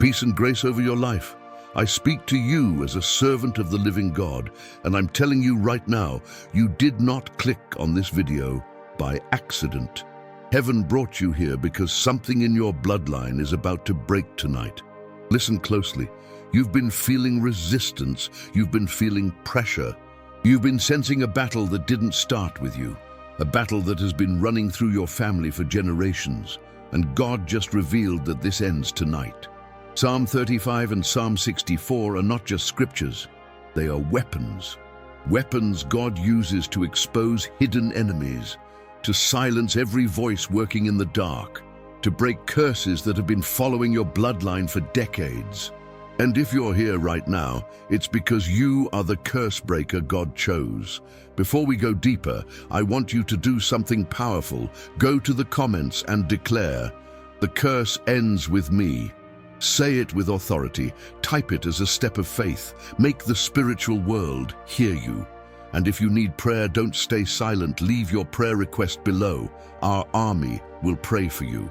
Peace and grace over your life. I speak to you as a servant of the living God, and I'm telling you right now, you did not click on this video by accident. Heaven brought you here because something in your bloodline is about to break tonight. Listen closely. You've been feeling resistance. You've been feeling pressure. You've been sensing a battle that didn't start with you, a battle that has been running through your family for generations, and God just revealed that this ends tonight. Psalm 35 and Psalm 64 are not just scriptures, they are weapons. Weapons God uses to expose hidden enemies, to silence every voice working in the dark, to break curses that have been following your bloodline for decades. And if you're here right now, it's because you are the curse breaker God chose. Before we go deeper, I want you to do something powerful. Go to the comments and declare, "The curse ends with me." Say it with authority. Type it as a step of faith. Make the spiritual world hear you. And if you need prayer, don't stay silent. Leave your prayer request below. Our army will pray for you.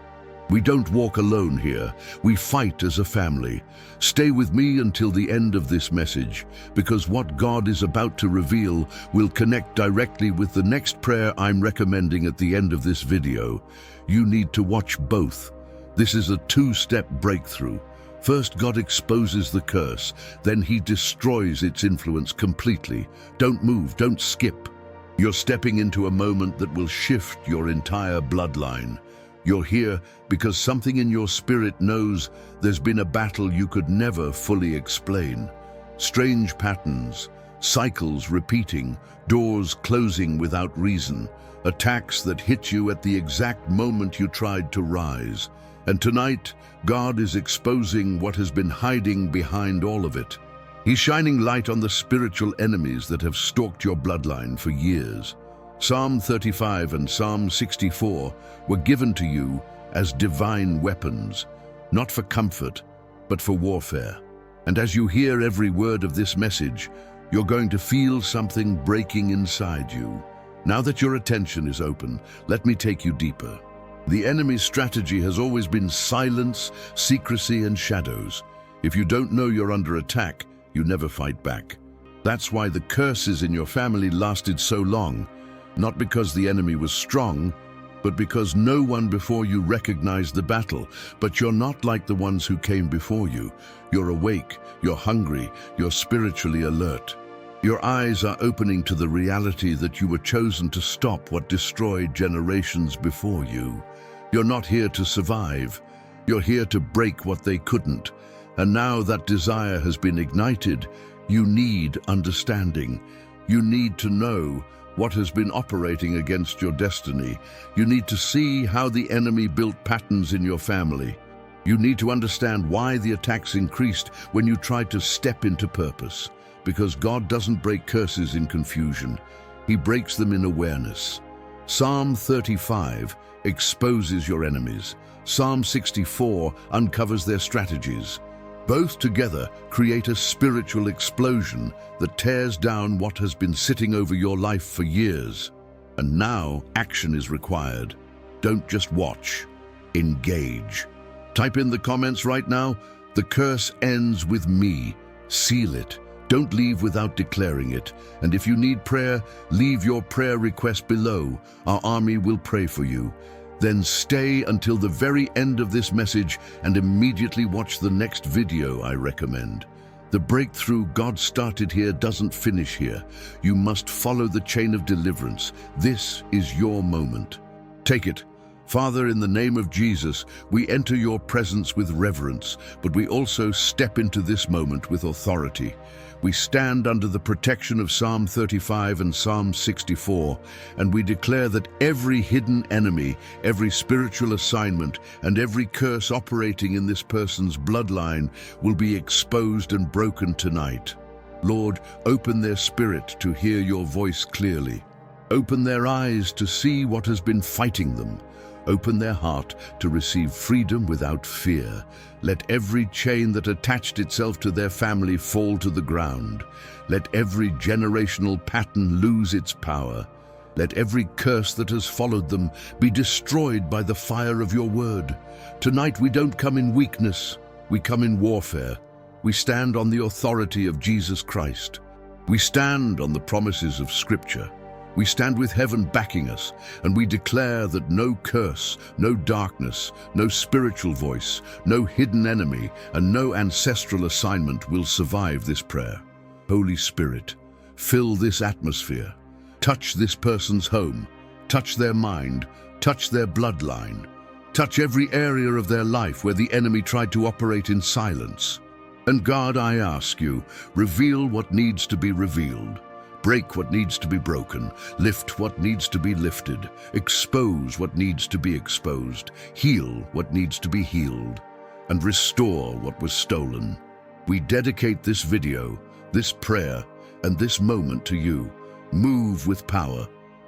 We don't walk alone here. We fight as a family. Stay with me until the end of this message, because what God is about to reveal will connect directly with the next prayer I'm recommending at the end of this video. You need to watch both. This is a two-step breakthrough. First, God exposes the curse, then He destroys its influence completely. Don't move, don't skip. You're stepping into a moment that will shift your entire bloodline. You're here because something in your spirit knows there's been a battle you could never fully explain. Strange patterns, cycles repeating, doors closing without reason, attacks that hit you at the exact moment you tried to rise. And tonight, God is exposing what has been hiding behind all of it. He's shining light on the spiritual enemies that have stalked your bloodline for years. Psalm 35 and Psalm 64 were given to you as divine weapons, not for comfort, but for warfare. And as you hear every word of this message, you're going to feel something breaking inside you. Now that your attention is open, let me take you deeper. The enemy's strategy has always been silence, secrecy, and shadows. If you don't know you're under attack, you never fight back. That's why the curses in your family lasted so long, not because the enemy was strong, but because no one before you recognized the battle. But you're not like the ones who came before you. You're awake, you're hungry, you're spiritually alert. Your eyes are opening to the reality that you were chosen to stop what destroyed generations before you. You're not here to survive. You're here to break what they couldn't. And now that desire has been ignited, you need understanding. You need to know what has been operating against your destiny. You need to see how the enemy built patterns in your family. You need to understand why the attacks increased when you tried to step into purpose. Because God doesn't break curses in confusion. He breaks them in awareness. Psalm 35 exposes your enemies. Psalm 64 uncovers their strategies. Both together create a spiritual explosion that tears down what has been sitting over your life for years. And now action is required. Don't just watch, engage. Type in the comments right now, "The curse ends with me." Seal it. Don't leave without declaring it. And if you need prayer, leave your prayer request below. Our army will pray for you. Then stay until the very end of this message and immediately watch the next video I recommend. The breakthrough God started here doesn't finish here. You must follow the chain of deliverance. This is your moment. Take it. Father, in the name of Jesus, we enter your presence with reverence, but we also step into this moment with authority. We stand under the protection of Psalm 35 and Psalm 64, and we declare that every hidden enemy, every spiritual assignment, and every curse operating in this person's bloodline will be exposed and broken tonight. Lord, open their spirit to hear your voice clearly. Open their eyes to see what has been fighting them. Open their heart to receive freedom without fear. Let every chain that attached itself to their family fall to the ground. Let every generational pattern lose its power. Let every curse that has followed them be destroyed by the fire of your word. Tonight we don't come in weakness. We come in warfare. We stand on the authority of Jesus Christ. We stand on the promises of Scripture. We stand with heaven backing us, and we declare that no curse, no darkness, no spiritual voice, no hidden enemy, and no ancestral assignment will survive this prayer. Holy Spirit, fill this atmosphere. Touch this person's home. Touch their mind. Touch their bloodline. Touch every area of their life where the enemy tried to operate in silence. And God, I ask you, reveal what needs to be revealed. Break what needs to be broken, lift what needs to be lifted, expose what needs to be exposed, heal what needs to be healed, and restore what was stolen. We dedicate this video, this prayer, and this moment to you. Move with power,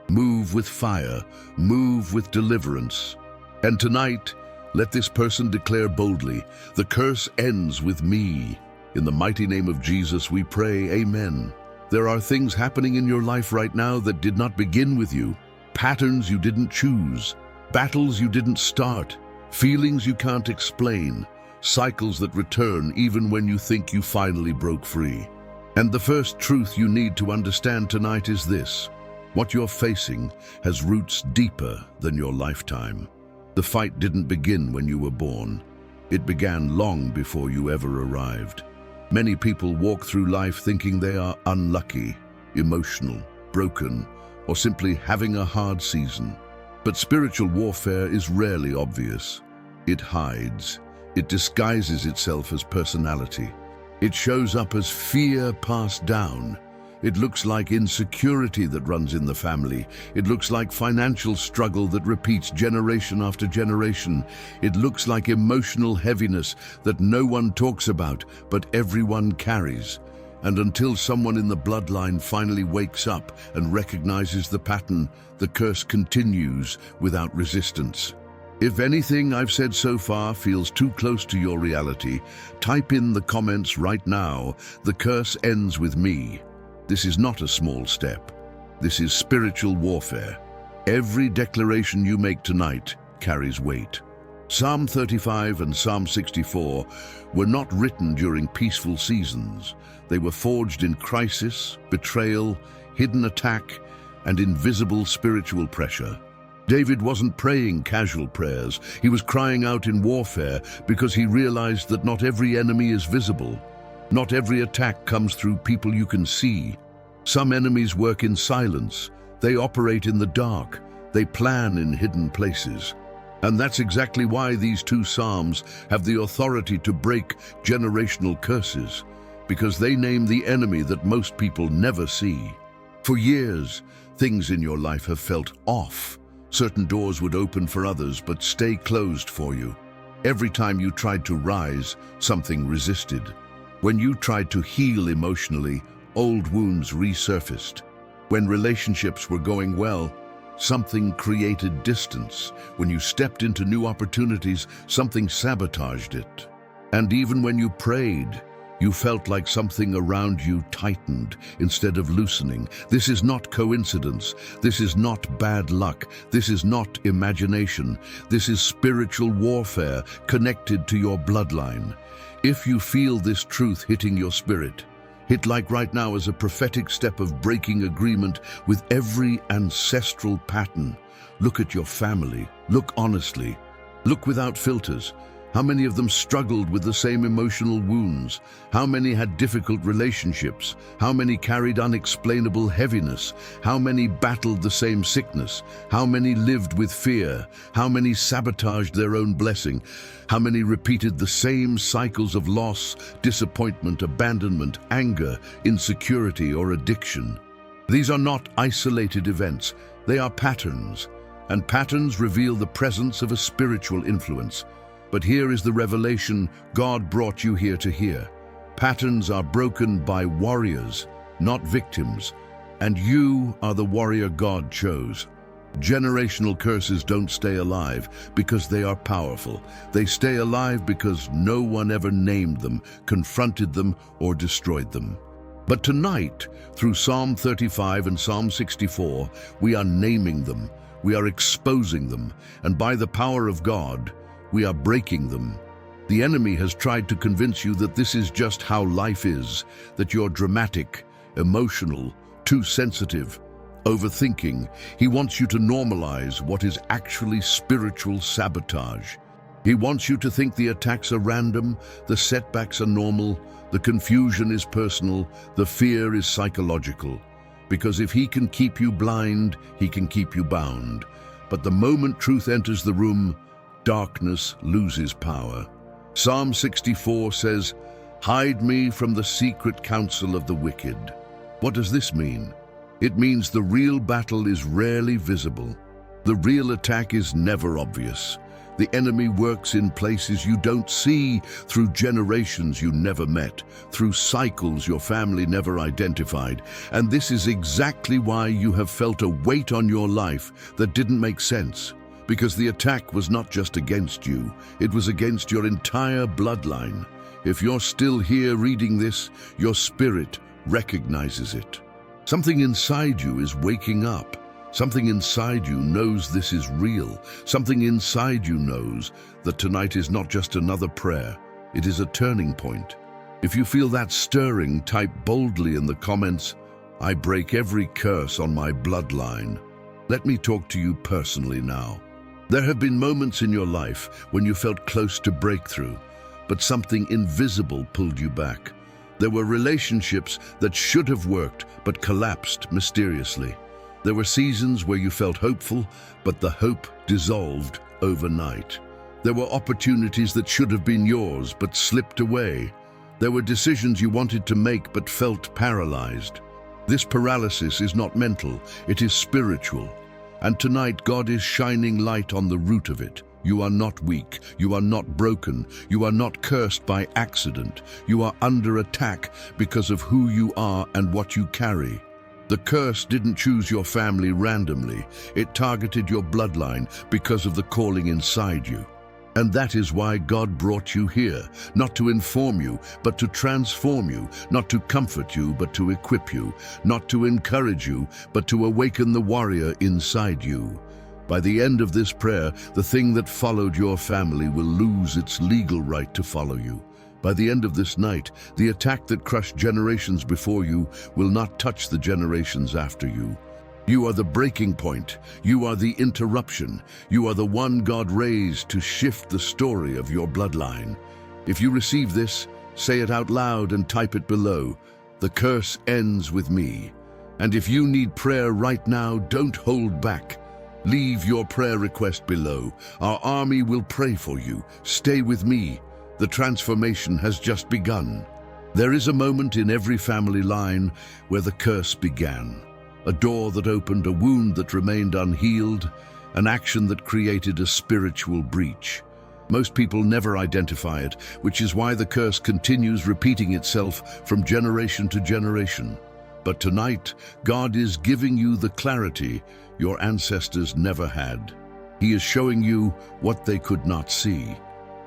move with fire, move with deliverance. And tonight, let this person declare boldly, the curse ends with me. In the mighty name of Jesus we pray, amen. There are things happening in your life right now that did not begin with you, patterns you didn't choose, battles you didn't start, feelings you can't explain, cycles that return even when you think you finally broke free. And the first truth you need to understand tonight is this: what you're facing has roots deeper than your lifetime. The fight didn't begin when you were born. It began long before you ever arrived. Many people walk through life thinking they are unlucky, emotional, broken, or simply having a hard season. But spiritual warfare is rarely obvious. It hides. It disguises itself as personality. It shows up as fear passed down. It looks like insecurity that runs in the family. It looks like financial struggle that repeats generation after generation. It looks like emotional heaviness that no one talks about, but everyone carries. And until someone in the bloodline finally wakes up and recognizes the pattern, the curse continues without resistance. If anything I've said so far feels too close to your reality, type in the comments right now, the curse ends with me. This is not a small step. This is spiritual warfare. Every declaration you make tonight carries weight. Psalm 35 and Psalm 64 were not written during peaceful seasons. They were forged in crisis, betrayal, hidden attack, and invisible spiritual pressure. David wasn't praying casual prayers. He was crying out in warfare because he realized that not every enemy is visible. Not every attack comes through people you can see. Some enemies work in silence. They operate in the dark. They plan in hidden places. And that's exactly why these two psalms have the authority to break generational curses, because they name the enemy that most people never see. For years, things in your life have felt off. Certain doors would open for others, but stay closed for you. Every time you tried to rise, something resisted. When you tried to heal emotionally, old wounds resurfaced. When relationships were going well, something created distance. When you stepped into new opportunities, something sabotaged it. And even when you prayed, you felt like something around you tightened instead of loosening. This is not coincidence. This is not bad luck. This is not imagination. This is spiritual warfare connected to your bloodline. If you feel this truth hitting your spirit, hit like right now as a prophetic step of breaking agreement with every ancestral pattern. Look at your family. Look honestly. Look without filters. How many of them struggled with the same emotional wounds? How many had difficult relationships? How many carried unexplainable heaviness? How many battled the same sickness? How many lived with fear? How many sabotaged their own blessing? How many repeated the same cycles of loss, disappointment, abandonment, anger, insecurity, or addiction? These are not isolated events. They are patterns, and patterns reveal the presence of a spiritual influence. But here is the revelation God brought you here to hear. Patterns are broken by warriors, not victims, and you are the warrior God chose. Generational curses don't stay alive because they are powerful. They stay alive because no one ever named them, confronted them, or destroyed them. But tonight, through Psalm 35 and Psalm 64, we are naming them, we are exposing them, and by the power of God, we are breaking them. The enemy has tried to convince you that this is just how life is, that you're dramatic, emotional, too sensitive, overthinking. He wants you to normalize what is actually spiritual sabotage. He wants you to think the attacks are random, the setbacks are normal, the confusion is personal, the fear is psychological. Because if he can keep you blind, he can keep you bound. But the moment truth enters the room, darkness loses power. Psalm 64 says, "Hide me from the secret counsel of the wicked." What does this mean? It means the real battle is rarely visible. The real attack is never obvious. The enemy works in places you don't see, through generations you never met, through cycles your family never identified. And this is exactly why you have felt a weight on your life that didn't make sense. Because the attack was not just against you, it was against your entire bloodline. If you're still here reading this, your spirit recognizes it. Something inside you is waking up. Something inside you knows this is real. Something inside you knows that tonight is not just another prayer, it is a turning point. If you feel that stirring, type boldly in the comments, "I break every curse on my bloodline." Let me talk to you personally now. There have been moments in your life when you felt close to breakthrough, but something invisible pulled you back. There were relationships that should have worked but collapsed mysteriously. There were seasons where you felt hopeful, but the hope dissolved overnight. There were opportunities that should have been yours but slipped away. There were decisions you wanted to make but felt paralyzed. This paralysis is not mental, it is spiritual. And tonight God is shining light on the root of it. You are not weak, you are not broken, you are not cursed by accident. You are under attack because of who you are and what you carry. The curse didn't choose your family randomly. It targeted your bloodline because of the calling inside you. And that is why God brought you here, not to inform you, but to transform you, not to comfort you, but to equip you, not to encourage you, but to awaken the warrior inside you. By the end of this prayer, the thing that followed your family will lose its legal right to follow you. By the end of this night, the attack that crushed generations before you will not touch the generations after you. You are the breaking point. You are the interruption. You are the one God raised to shift the story of your bloodline. If you receive this, say it out loud and type it below. The curse ends with me. And if you need prayer right now, don't hold back. Leave your prayer request below. Our army will pray for you. Stay with me. The transformation has just begun. There is a moment in every family line where the curse began. A door that opened, a wound that remained unhealed, an action that created a spiritual breach. Most people never identify it, which is why the curse continues repeating itself from generation to generation. But tonight, God is giving you the clarity your ancestors never had. He is showing you what they could not see.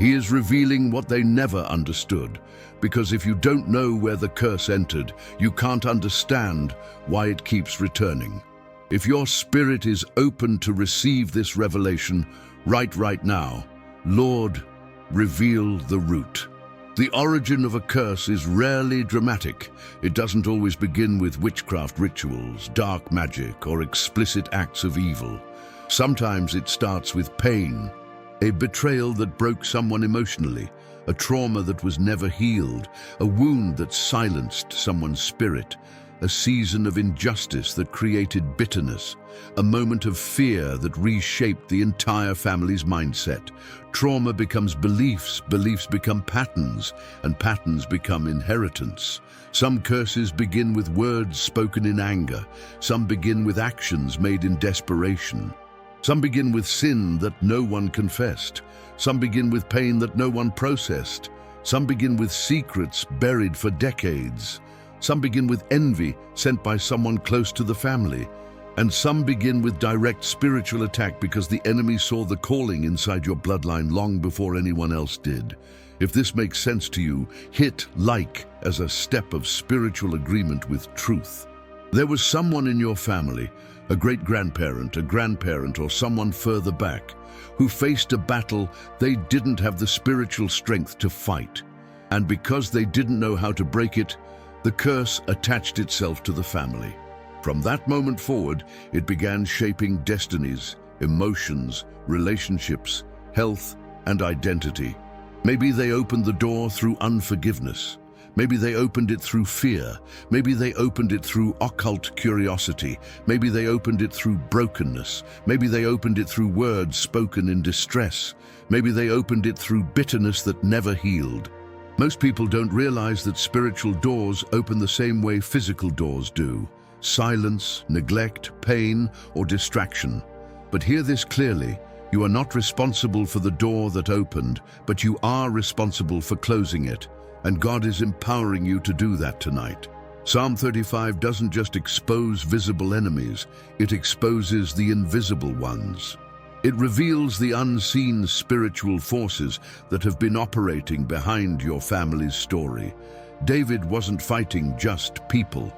He is revealing what they never understood, because if you don't know where the curse entered, you can't understand why it keeps returning. If your spirit is open to receive this revelation, write right now, "Lord, reveal the root." The origin of a curse is rarely dramatic. It doesn't always begin with witchcraft rituals, dark magic, or explicit acts of evil. Sometimes it starts with pain, a betrayal that broke someone emotionally, a trauma that was never healed, a wound that silenced someone's spirit, a season of injustice that created bitterness, a moment of fear that reshaped the entire family's mindset. Trauma becomes beliefs, beliefs become patterns, and patterns become inheritance. Some curses begin with words spoken in anger. Some begin with actions made in desperation. Some begin with sin that no one confessed. Some begin with pain that no one processed. Some begin with secrets buried for decades. Some begin with envy sent by someone close to the family. And some begin with direct spiritual attack because the enemy saw the calling inside your bloodline long before anyone else did. If this makes sense to you, hit like as a step of spiritual agreement with truth. There was someone in your family, a great-grandparent, a grandparent, or someone further back, who faced a battle they didn't have the spiritual strength to fight. And because they didn't know how to break it, the curse attached itself to the family. From that moment forward, it began shaping destinies, emotions, relationships, health, and identity. Maybe they opened the door through unforgiveness. Maybe they opened it through fear. Maybe they opened it through occult curiosity. Maybe they opened it through brokenness. Maybe they opened it through words spoken in distress. Maybe they opened it through bitterness that never healed. Most people don't realize that spiritual doors open the same way physical doors do: silence, neglect, pain, or distraction. But hear this clearly: you are not responsible for the door that opened, but you are responsible for closing it. And God is empowering you to do that tonight. Psalm 35 doesn't just expose visible enemies, it exposes the invisible ones. It reveals the unseen spiritual forces that have been operating behind your family's story. David wasn't fighting just people.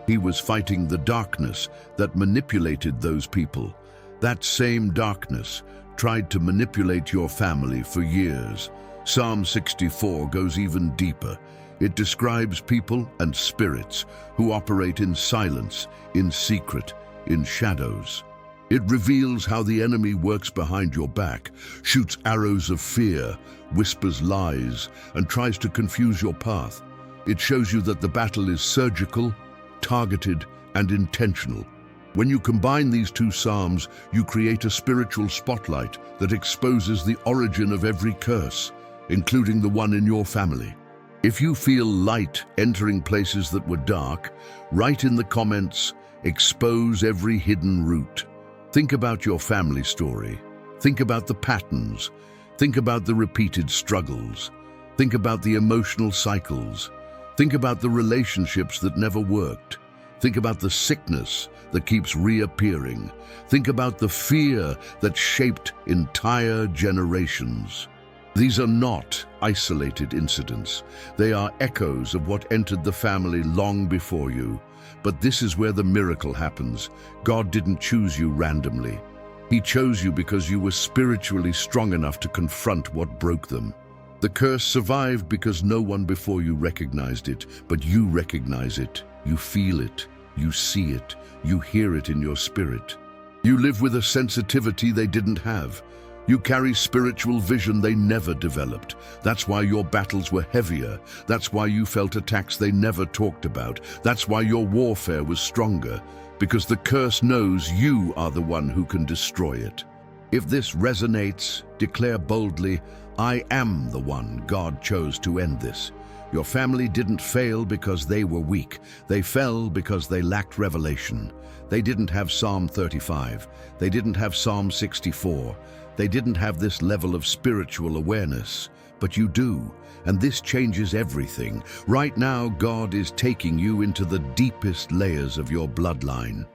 He was fighting the darkness that manipulated those people. That same darkness tried to manipulate your family for years. Psalm 64 goes even deeper. It describes people and spirits who operate in silence, in secret, in shadows. It reveals how the enemy works behind your back, shoots arrows of fear, whispers lies, and tries to confuse your path. It shows you that the battle is surgical, targeted, and intentional. When you combine these two psalms, you create a spiritual spotlight that exposes the origin of every curse, including the one in your family. If you feel light entering places that were dark, write in the comments, "Expose every hidden root." Think about your family story. Think about the patterns. Think about the repeated struggles. Think about the emotional cycles. Think about the relationships that never worked. Think about the sickness that keeps reappearing. Think about the fear that shaped entire generations. These are not isolated incidents. They are echoes of what entered the family long before you. But this is where the miracle happens. God didn't choose you randomly. He chose you because you were spiritually strong enough to confront what broke them. The curse survived because no one before you recognized it, but you recognize it. You feel it. You see it. You hear it in your spirit. You live with a sensitivity they didn't have. You carry spiritual vision they never developed. That's why your battles were heavier. That's why you felt attacks they never talked about. That's why your warfare was stronger. Because the curse knows you are the one who can destroy it. If this resonates, declare boldly, "I am the one God chose to end this." Your family didn't fail because they were weak. They fell because they lacked revelation. They didn't have Psalm 35. They didn't have Psalm 64. They didn't have this level of spiritual awareness, but you do, and this changes everything. Right now, God is taking you into the deepest layers of your bloodline.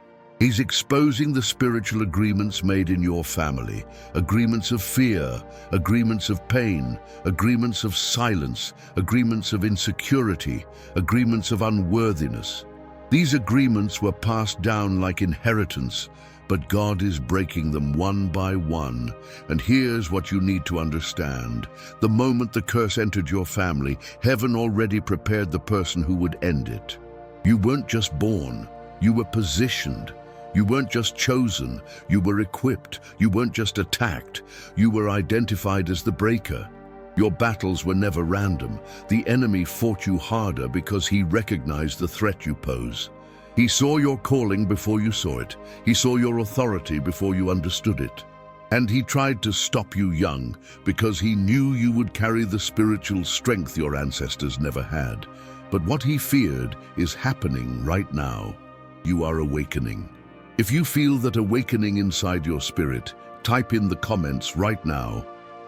He's exposing the spiritual agreements made in your family, agreements of fear, agreements of pain, agreements of silence, agreements of insecurity, agreements of unworthiness. These agreements were passed down like inheritance, but God is breaking them one by one. And here's what you need to understand. The moment the curse entered your family, heaven already prepared the person who would end it. You weren't just born, you were positioned. You weren't just chosen, you were equipped. You weren't just attacked, you were identified as the breaker. Your battles were never random. The enemy fought you harder because he recognized the threat you pose. He saw your calling before you saw it. He saw your authority before you understood it. And he tried to stop you young because he knew you would carry the spiritual strength your ancestors never had. But what he feared is happening right now. You are awakening. If you feel that awakening inside your spirit, type in the comments right now,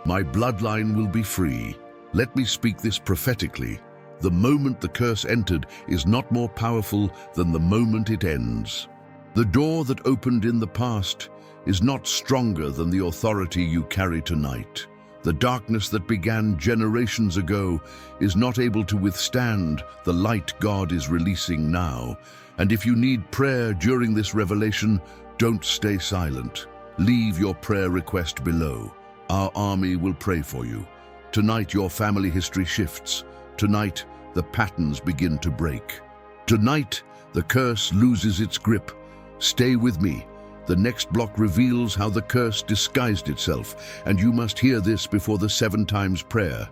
"My bloodline will be free." Let me speak this prophetically. The moment the curse entered is not more powerful than the moment it ends. The door that opened in the past is not stronger than the authority you carry tonight. The darkness that began generations ago is not able to withstand the light God is releasing now. And if you need prayer during this revelation, don't stay silent. Leave your prayer request below. Our army will pray for you. Tonight, your family history shifts. Tonight, the patterns begin to break. Tonight, the curse loses its grip. Stay with me. The next block reveals how the curse disguised itself, and you must hear this before the 7 times prayer.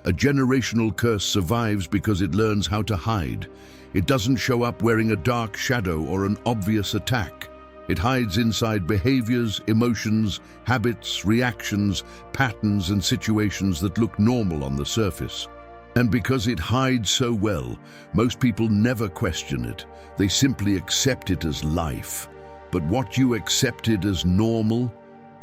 A generational curse survives because it learns how to hide. It doesn't show up wearing a dark shadow or an obvious attack. It hides inside behaviors, emotions, habits, reactions, patterns, and situations that look normal on the surface. And because it hides so well, most people never question it. They simply accept it as life. But what you accepted as normal,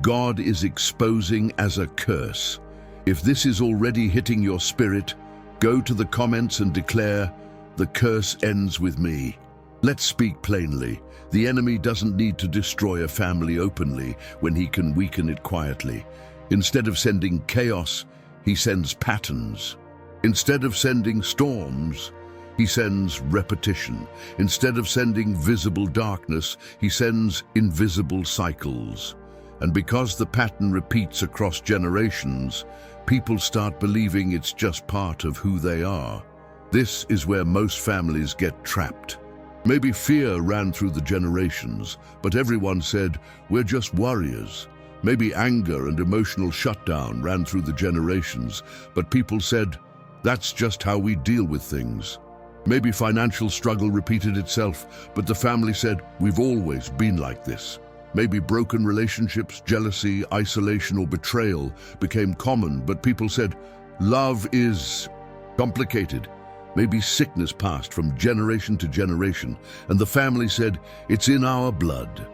God is exposing as a curse. If this is already hitting your spirit, go to the comments and declare, "The curse ends with me." Let's speak plainly. The enemy doesn't need to destroy a family openly when he can weaken it quietly. Instead of sending chaos, he sends patterns. Instead of sending storms, he sends repetition. Instead of sending visible darkness, he sends invisible cycles. And because the pattern repeats across generations, people start believing it's just part of who they are. This is where most families get trapped. Maybe fear ran through the generations, but everyone said, "We're just warriors." Maybe anger and emotional shutdown ran through the generations, but people said, "That's just how we deal with things." Maybe financial struggle repeated itself, but the family said, "We've always been like this." Maybe broken relationships, jealousy, isolation, or betrayal became common, but people said, "Love is complicated." Maybe sickness passed from generation to generation, and the family said, "It's in our blood."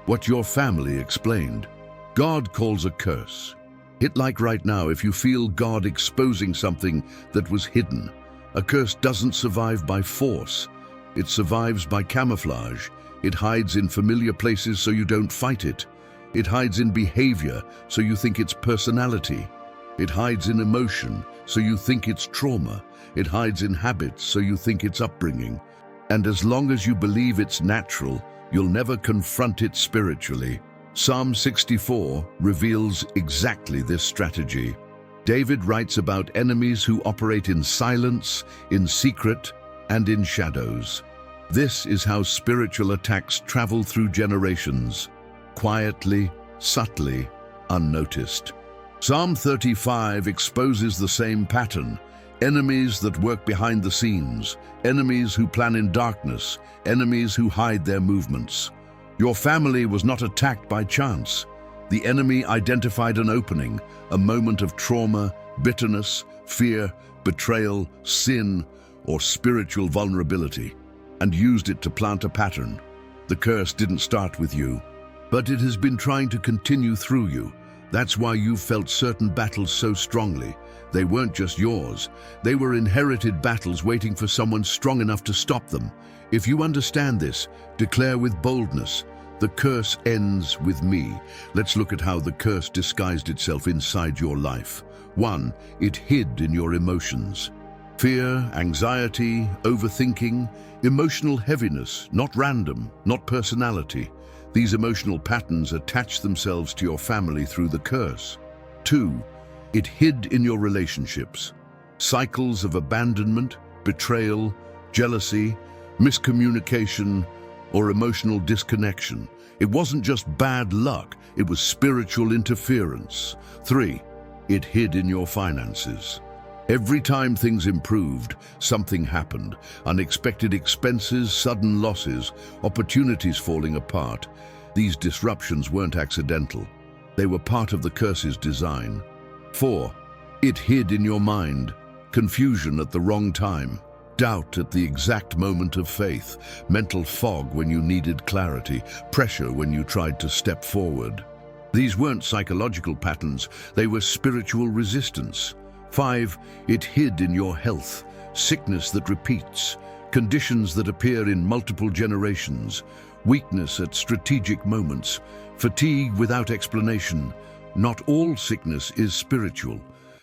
What your family explained, God calls a curse. Hit like right now if you feel God exposing something that was hidden. A curse doesn't survive by force. It survives by camouflage. It hides in familiar places so you don't fight it. It hides in behavior so you think it's personality. It hides in emotion so you think it's trauma. It hides in habits so you think it's upbringing. And as long as you believe it's natural, you'll never confront it spiritually. Psalm 64 reveals exactly this strategy. David writes about enemies who operate in silence, in secret, and in shadows. This is how spiritual attacks travel through generations, quietly, subtly, unnoticed. Psalm 35 exposes the same pattern. Enemies that work behind the scenes, enemies who plan in darkness, enemies who hide their movements. Your family was not attacked by chance. The enemy identified an opening, a moment of trauma, bitterness, fear, betrayal, sin, or spiritual vulnerability, and used it to plant a pattern. The curse didn't start with you, but it has been trying to continue through you. That's why you've felt certain battles so strongly. They weren't just yours. They were inherited battles waiting for someone strong enough to stop them. If you understand this, declare with boldness, "The curse ends with me." Let's look at how the curse disguised itself inside your life. 1. It hid in your emotions. Fear, anxiety, overthinking, emotional heaviness, not random, not personality. These emotional patterns attach themselves to your family through the curse. 2. It hid in your relationships. Cycles of abandonment, betrayal, jealousy, miscommunication, or emotional disconnection. It wasn't just bad luck, it was spiritual interference. 3. It hid in your finances. Every time things improved, something happened. Unexpected expenses, sudden losses, opportunities falling apart. These disruptions weren't accidental. They were part of the curse's design. 4. It hid in your mind. Confusion at the wrong time. Doubt at the exact moment of faith. Mental fog when you needed clarity. Pressure when you tried to step forward. These weren't psychological patterns, they were spiritual resistance. 5. It hid in your health. Sickness that repeats. Conditions that appear in multiple generations. Weakness at strategic moments. Fatigue without explanation. Not all sickness is spiritual,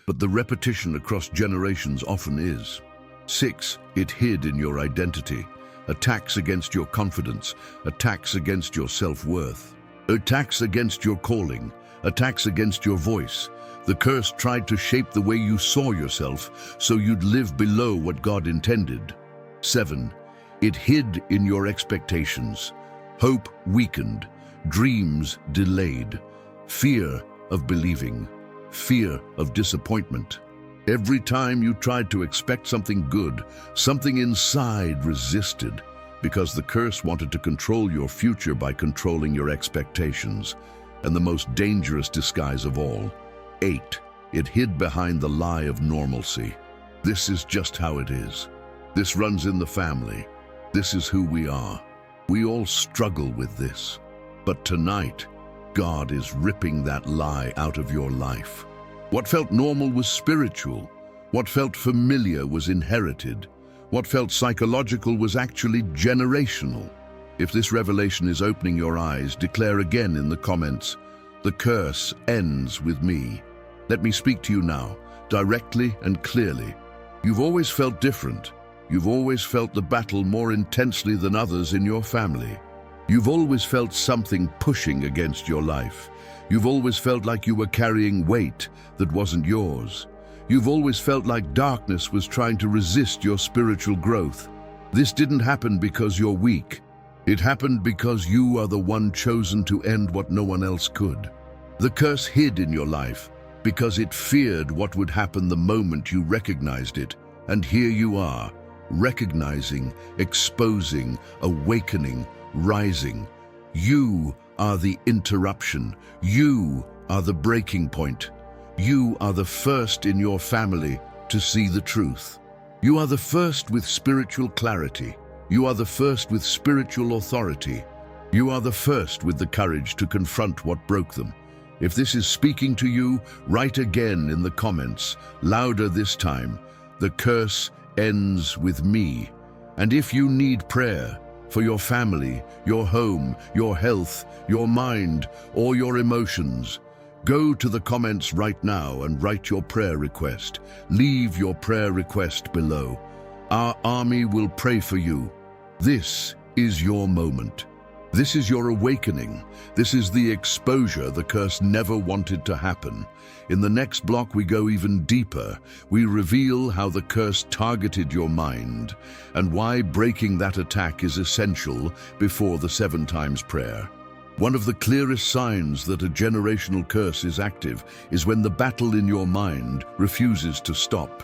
but the repetition across generations often is. 6. It hid in your identity. Attacks against your confidence, attacks against your self-worth, attacks against your calling, attacks against your voice. The curse tried to shape the way you saw yourself so you'd live below what God intended. 7. It hid in your expectations. Hope weakened, dreams delayed, fear of believing, fear of disappointment. Every time you tried to expect something good, something inside resisted, because the curse wanted to control your future by controlling your expectations. And the most dangerous disguise of all. 8. It hid behind the lie of normalcy. This is just how it is. This runs in the family. This is who we are. We all struggle with this. But tonight, God is ripping that lie out of your life. What felt normal was spiritual. What felt familiar was inherited. What felt psychological was actually generational. If this revelation is opening your eyes, declare again in the comments, "The curse ends with me." Let me speak to you now, directly and clearly. You've always felt different. You've always felt the battle more intensely than others in your family. You've always felt something pushing against your life. You've always felt like you were carrying weight that wasn't yours. You've always felt like darkness was trying to resist your spiritual growth. This didn't happen because you're weak. It happened because you are the one chosen to end what no one else could. The curse hid in your life because it feared what would happen the moment you recognized it. And here you are, recognizing, exposing, awakening, rising. You are the interruption. You are the breaking point. You are the first in your family to see the truth. You are the first with spiritual clarity. You are the first with spiritual authority. You are the first with the courage to confront what broke them. If this is speaking to you, write again in the comments, louder this time, "The curse ends with me." And if you need prayer for your family, your home, your health, your mind, or your emotions, go to the comments right now and write your prayer request. Leave your prayer request below. Our army will pray for you. This is your moment. This is your awakening. This is the exposure the curse never wanted to happen. In the next block, we go even deeper. We reveal how the curse targeted your mind and why breaking that attack is essential before the 7 times prayer. One of the clearest signs that a generational curse is active is when the battle in your mind refuses to stop.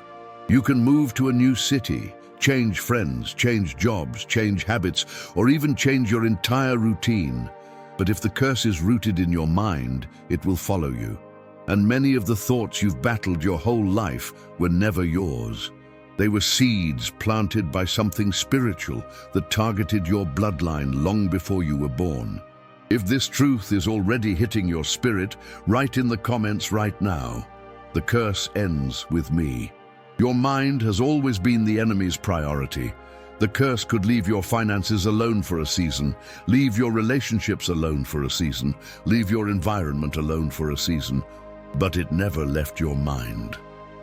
You can move to a new city, change friends, change jobs, change habits, or even change your entire routine. But if the curse is rooted in your mind, it will follow you. And many of the thoughts you've battled your whole life were never yours. They were seeds planted by something spiritual that targeted your bloodline long before you were born. If this truth is already hitting your spirit, write in the comments right now, "The curse ends with me." Your mind has always been the enemy's priority. The curse could leave your finances alone for a season, leave your relationships alone for a season, leave your environment alone for a season, but it never left your mind.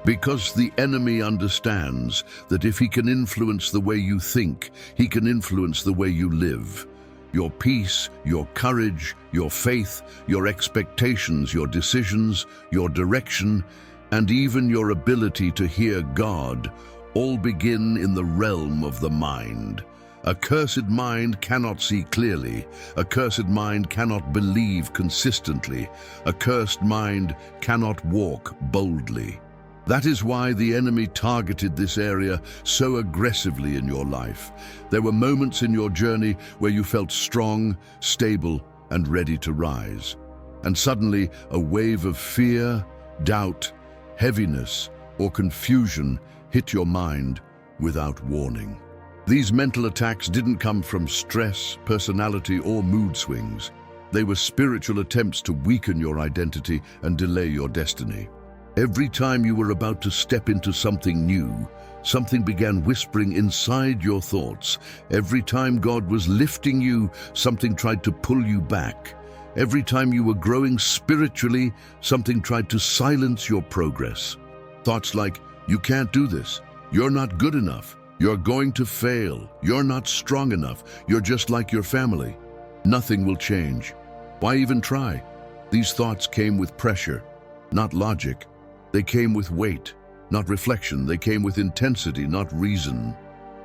Because the enemy understands that if he can influence the way you think, he can influence the way you live. Your peace, your courage, your faith, your expectations, your decisions, your direction, and even your ability to hear God all begin in the realm of the mind. A cursed mind cannot see clearly. A cursed mind cannot believe consistently. A cursed mind cannot walk boldly. That is why the enemy targeted this area so aggressively in your life. There were moments in your journey where you felt strong, stable, and ready to rise. And suddenly, a wave of fear, doubt, heaviness, or confusion hit your mind without warning. These mental attacks didn't come from stress, personality, or mood swings. They were spiritual attempts to weaken your identity and delay your destiny. Every time you were about to step into something new, something began whispering inside your thoughts. Every time God was lifting you, something tried to pull you back. Every time you were growing spiritually, something tried to silence your progress. Thoughts like, you can't do this, you're not good enough, you're going to fail, you're not strong enough, you're just like your family. Nothing will change. Why even try? These thoughts came with pressure, not logic. They came with weight, not reflection. They came with intensity, not reason.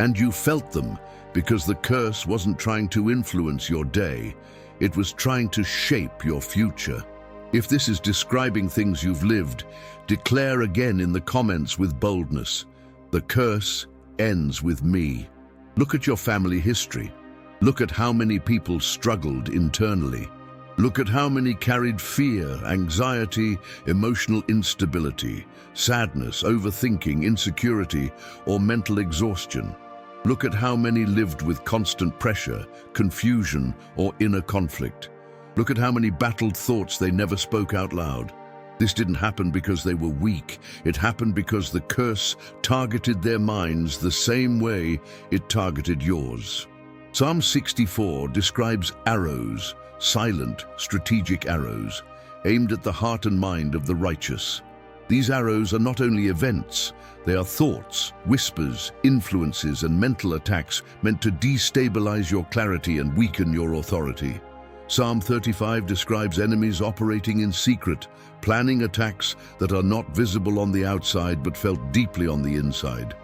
And you felt them because the curse wasn't trying to influence your day. It was trying to shape your future. If this is describing things you've lived, declare again in the comments with boldness, the curse ends with me. Look at your family history. Look at how many people struggled internally. Look at how many carried fear, anxiety, emotional instability, sadness, overthinking, insecurity, or mental exhaustion. Look at how many lived with constant pressure, confusion, or inner conflict. Look at how many battled thoughts they never spoke out loud. This didn't happen because they were weak. It happened because the curse targeted their minds the same way it targeted yours. Psalm 64 describes arrows, silent, strategic arrows, aimed at the heart and mind of the righteous. These arrows are not only events, they are thoughts, whispers, influences, and mental attacks meant to destabilize your clarity and weaken your authority. Psalm 35 describes enemies operating in secret, planning attacks that are not visible on the outside but felt deeply on the inside.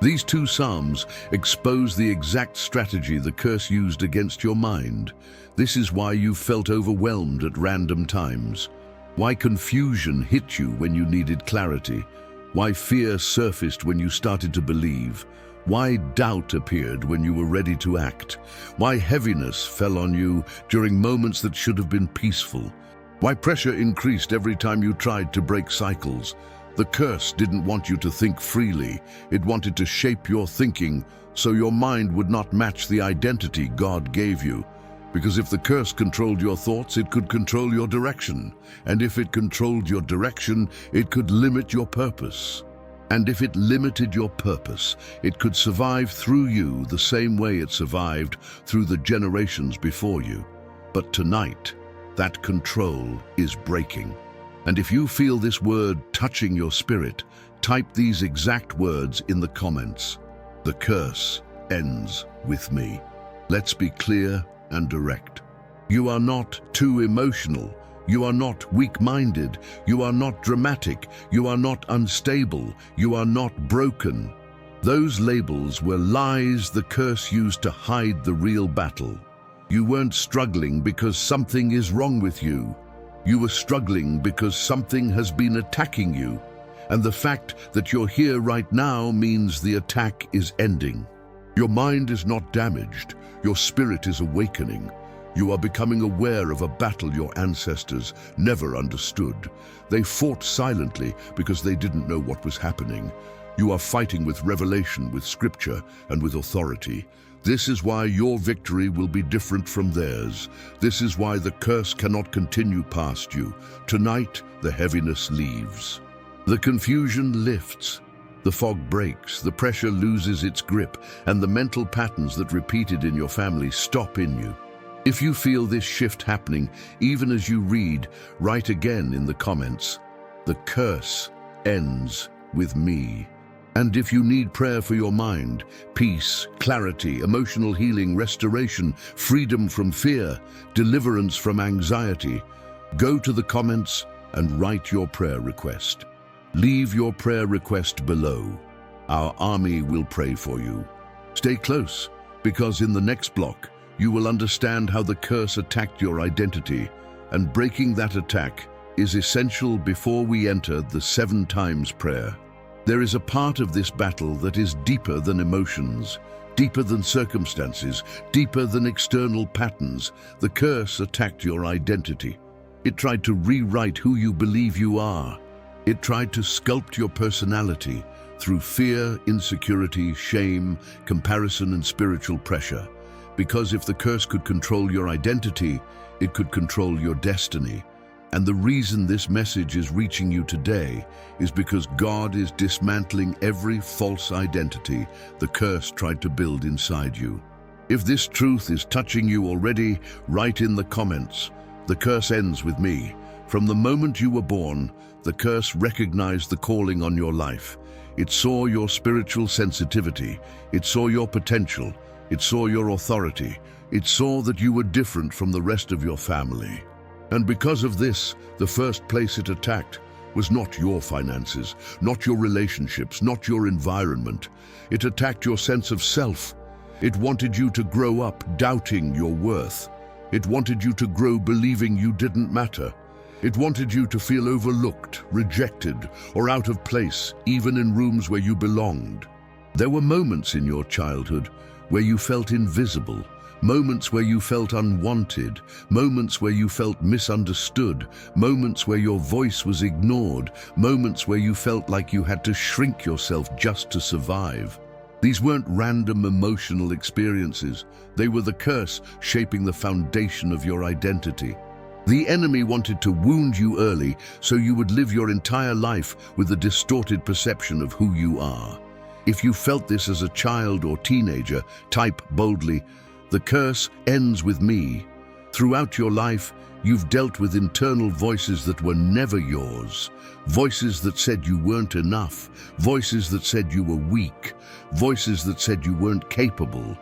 These two psalms expose the exact strategy the curse used against your mind. This is why you felt overwhelmed at random times, why confusion hit you when you needed clarity, why fear surfaced when you started to believe, why doubt appeared when you were ready to act, why heaviness fell on you during moments that should have been peaceful, why pressure increased every time you tried to break cycles. The curse didn't want you to think freely. It wanted to shape your thinking so your mind would not match the identity God gave you. Because if the curse controlled your thoughts, it could control your direction. And if it controlled your direction, it could limit your purpose. And if it limited your purpose, it could survive through you the same way it survived through the generations before you. But tonight, that control is breaking. And if you feel this word touching your spirit, type these exact words in the comments. The curse ends with me. Let's be clear and direct. You are not too emotional. You are not weak-minded. You are not dramatic. You are not unstable. You are not broken. Those labels were lies the curse used to hide the real battle. You weren't struggling because something is wrong with you. You were struggling because something has been attacking you. And the fact that you're here right now means the attack is ending. Your mind is not damaged. Your spirit is awakening. You are becoming aware of a battle your ancestors never understood. They fought silently because they didn't know what was happening. You are fighting with revelation, with scripture, and with authority. This is why your victory will be different from theirs. This is why the curse cannot continue past you. Tonight, the heaviness leaves. The confusion lifts. The fog breaks, the pressure loses its grip, and the mental patterns that repeated in your family stop in you. If you feel this shift happening, even as you read, write again in the comments, the curse ends with me. And if you need prayer for your mind, peace, clarity, emotional healing, restoration, freedom from fear, deliverance from anxiety, go to the comments and write your prayer request. Leave your prayer request below. Our army will pray for you. Stay close, because in the next block, you will understand how the curse attacked your identity, and breaking that attack is essential before we enter the 7 times prayer. There is a part of this battle that is deeper than emotions, deeper than circumstances, deeper than external patterns. The curse attacked your identity. It tried to rewrite who you believe you are. It tried to sculpt your personality through fear, insecurity, shame, comparison, and spiritual pressure. Because if the curse could control your identity, it could control your destiny. And the reason this message is reaching you today is because God is dismantling every false identity the curse tried to build inside you. If this truth is touching you already, write in the comments, The curse ends with me. From the moment you were born, the curse recognized the calling on your life. It saw your spiritual sensitivity. It saw your potential. It saw your authority. It saw that you were different from the rest of your family. And because of this, the first place it attacked was not your finances, not your relationships, not your environment. It attacked your sense of self. It wanted you to grow up doubting your worth. It wanted you to grow believing you didn't matter. It wanted you to feel overlooked, rejected, or out of place, even in rooms where you belonged. There were moments in your childhood where you felt invisible, moments where you felt unwanted, moments where you felt misunderstood, moments where your voice was ignored, moments where you felt like you had to shrink yourself just to survive. These weren't random emotional experiences. They were the curse shaping the foundation of your identity. The enemy wanted to wound you early so you would live your entire life with a distorted perception of who you are. If you felt this as a child or teenager, type boldly, "The curse ends with me." Throughout your life, you've dealt with internal voices that were never yours. Voices that said you weren't enough. Voices that said you were weak. Voices that said you weren't capable.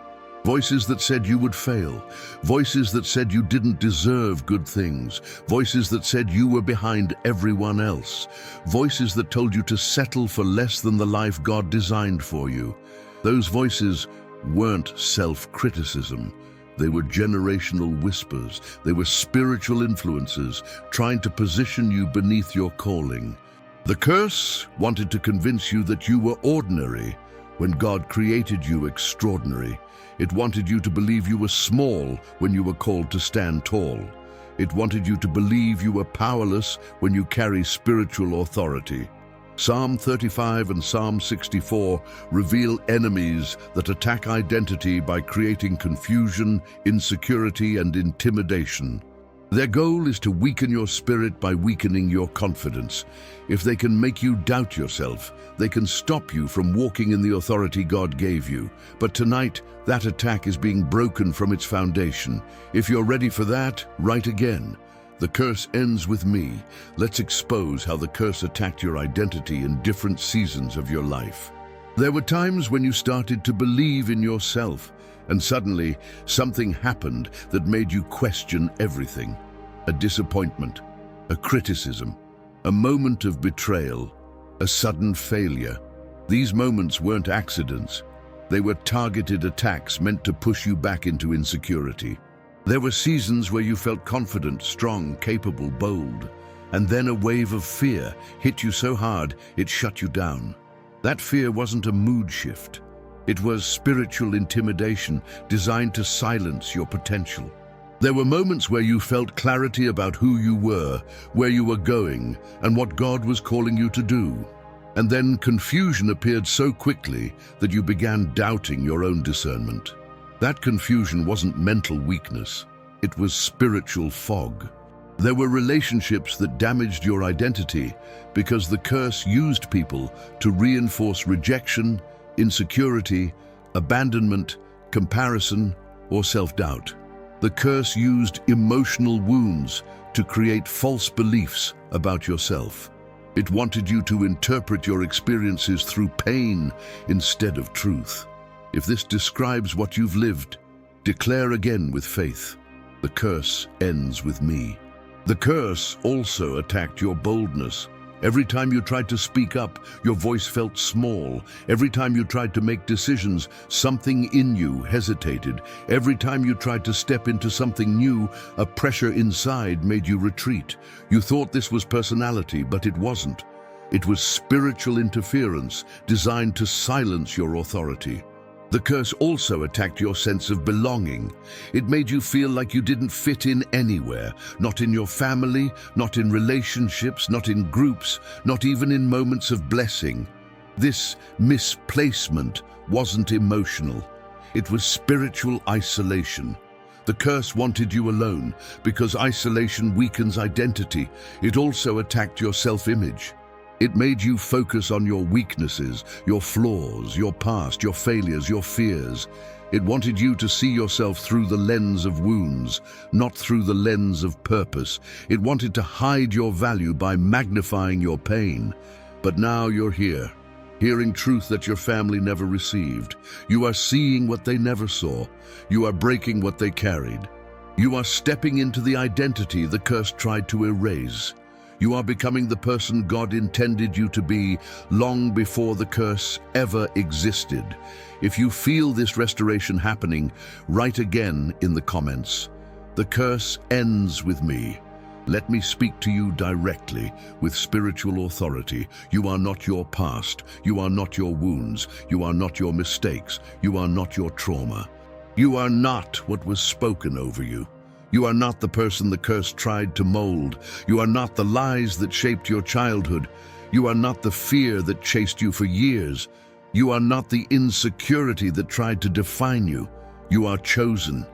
Voices that said you would fail. Voices that said you didn't deserve good things. Voices that said you were behind everyone else. Voices that told you to settle for less than the life God designed for you. Those voices weren't self-criticism. They were generational whispers. They were spiritual influences trying to position you beneath your calling. The curse wanted to convince you that you were ordinary when God created you extraordinary. It wanted you to believe you were small when you were called to stand tall. It wanted you to believe you were powerless when you carry spiritual authority. Psalm 35 and Psalm 64 reveal enemies that attack identity by creating confusion, insecurity, and intimidation. Their goal is to weaken your spirit by weakening your confidence. If they can make you doubt yourself, they can stop you from walking in the authority God gave you. But tonight, that attack is being broken from its foundation. If you're ready for that, write again. The curse ends with me. Let's expose how the curse attacked your identity in different seasons of your life. There were times when you started to believe in yourself, and suddenly something happened that made you question everything. A disappointment, a criticism, a moment of betrayal, a sudden failure. These moments weren't accidents. They were targeted attacks meant to push you back into insecurity. There were seasons where you felt confident, strong, capable, bold, and then a wave of fear hit you so hard it shut you down. That fear wasn't a mood shift. It was spiritual intimidation designed to silence your potential. There were moments where you felt clarity about who you were, where you were going, and what God was calling you to do. And then confusion appeared so quickly that you began doubting your own discernment. That confusion wasn't mental weakness, it was spiritual fog. There were relationships that damaged your identity because the curse used people to reinforce rejection, insecurity, abandonment, comparison, or self-doubt. The curse used emotional wounds to create false beliefs about yourself. It wanted you to interpret your experiences through pain instead of truth. If this describes what you've lived, declare again with faith, "The curse ends with me." The curse also attacked your boldness. Every time you tried to speak up, your voice felt small. Every time you tried to make decisions, something in you hesitated. Every time you tried to step into something new, a pressure inside made you retreat. You thought this was personality, but it wasn't. It was spiritual interference designed to silence your authority. The curse also attacked your sense of belonging. It made you feel like you didn't fit in anywhere, not in your family, not in relationships, not in groups, not even in moments of blessing. This misplacement wasn't emotional. It was spiritual isolation. The curse wanted you alone because isolation weakens identity. It also attacked your self-image. It made you focus on your weaknesses, your flaws, your past, your failures, your fears. It wanted you to see yourself through the lens of wounds, not through the lens of purpose. It wanted to hide your value by magnifying your pain. But now you're here, hearing truth that your family never received. You are seeing what they never saw. You are breaking what they carried. You are stepping into the identity the curse tried to erase. You are becoming the person God intended you to be long before the curse ever existed. If you feel this restoration happening, write again in the comments. The curse ends with me. Let me speak to you directly with spiritual authority. You are not your past. You are not your wounds. You are not your mistakes. You are not your trauma. You are not what was spoken over you. You are not the person the curse tried to mold. You are not the lies that shaped your childhood. You are not the fear that chased you for years. You are not the insecurity that tried to define you. You are chosen.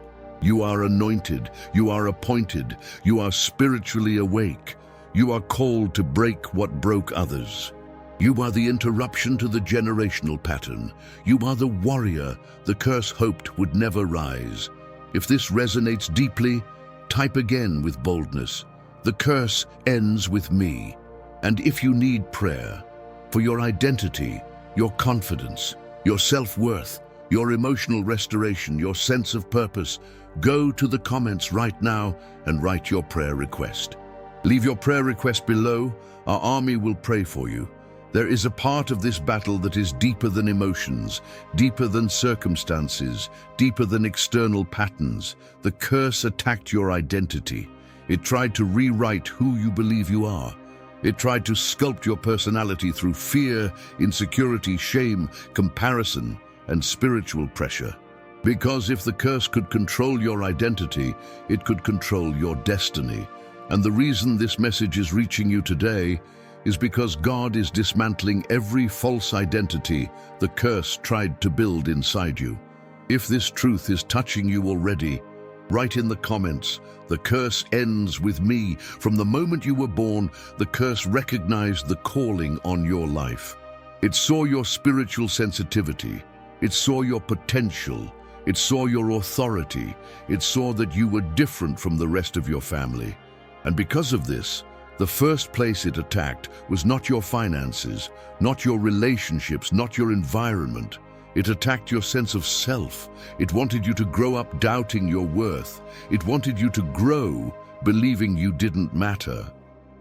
You are anointed. You are appointed. You are spiritually awake. You are called to break what broke others. You are the interruption to the generational pattern. You are the warrior the curse hoped would never rise. If this resonates deeply, type again with boldness. The curse ends with me. And if you need prayer for your identity, your confidence, your self-worth, your emotional restoration, your sense of purpose, go to the comments right now and write your prayer request. Leave your prayer request below. Our army will pray for you. There is a part of this battle that is deeper than emotions, deeper than circumstances, deeper than external patterns. The curse attacked your identity. It tried to rewrite who you believe you are. It tried to sculpt your personality through fear, insecurity, shame, comparison, and spiritual pressure. Because if the curse could control your identity, it could control your destiny. And the reason this message is reaching you today is because God is dismantling every false identity the curse tried to build inside you. If this truth is touching you already, write in the comments, the curse ends with me. From the moment you were born, the curse recognized the calling on your life. It saw your spiritual sensitivity. It saw your potential. It saw your authority. It saw that you were different from the rest of your family. And because of this, the first place it attacked was not your finances, not your relationships, not your environment. It attacked your sense of self. It wanted you to grow up doubting your worth. It wanted you to grow believing you didn't matter.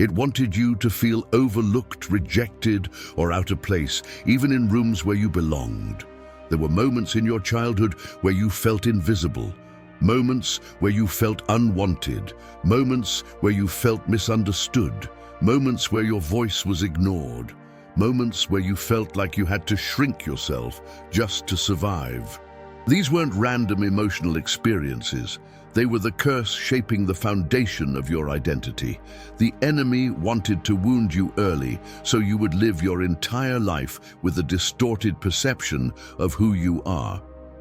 It wanted you to feel overlooked, rejected, or out of place, even in rooms where you belonged. There were moments in your childhood where you felt invisible. Moments where you felt unwanted, moments where you felt misunderstood, moments where your voice was ignored, moments where you felt like you had to shrink yourself just to survive. These weren't random emotional experiences. They were the curse shaping the foundation of your identity. The enemy wanted to wound you early so you would live your entire life with a distorted perception of who you are.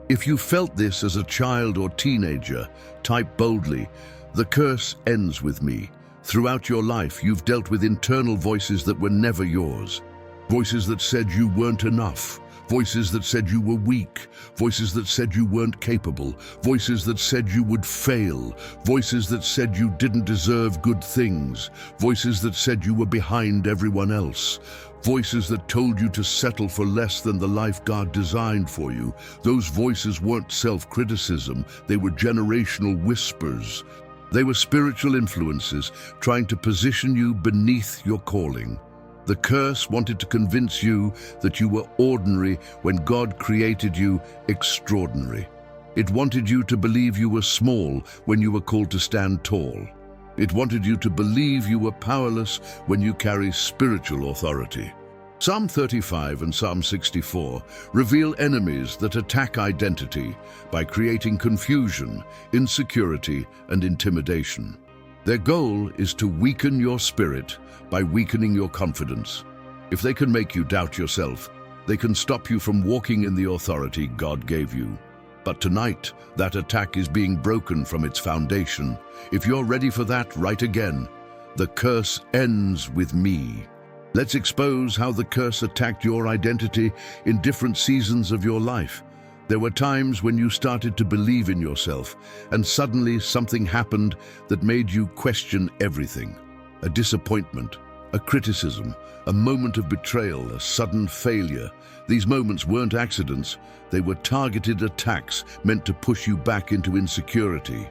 If you felt this as a child or teenager, type boldly, the curse ends with me. Throughout your life, you've dealt with internal voices that were never yours. Voices that said you weren't enough. Voices that said you were weak. Voices that said you weren't capable. Voices that said you would fail. Voices that said you didn't deserve good things. Voices that said you were behind everyone else. Voices that told you to settle for less than the life God designed for you. Those voices weren't self-criticism, they were generational whispers. They were spiritual influences trying to position you beneath your calling. The curse wanted to convince you that you were ordinary when God created you extraordinary. It wanted you to believe you were small when you were called to stand tall. It wanted you to believe you were powerless when you carry spiritual authority. Psalm 35 and Psalm 64 reveal enemies that attack identity by creating confusion, insecurity, and intimidation. Their goal is to weaken your spirit by weakening your confidence. If they can make you doubt yourself, they can stop you from walking in the authority God gave you. But tonight, that attack is being broken from its foundation. If you're ready for that, write again. The curse ends with me. Let's expose how the curse attacked your identity in different seasons of your life. There were times when you started to believe in yourself, and suddenly something happened that made you question everything. A disappointment, a criticism, a moment of betrayal, a sudden failure. These moments weren't accidents, they were targeted attacks meant to push you back into insecurity.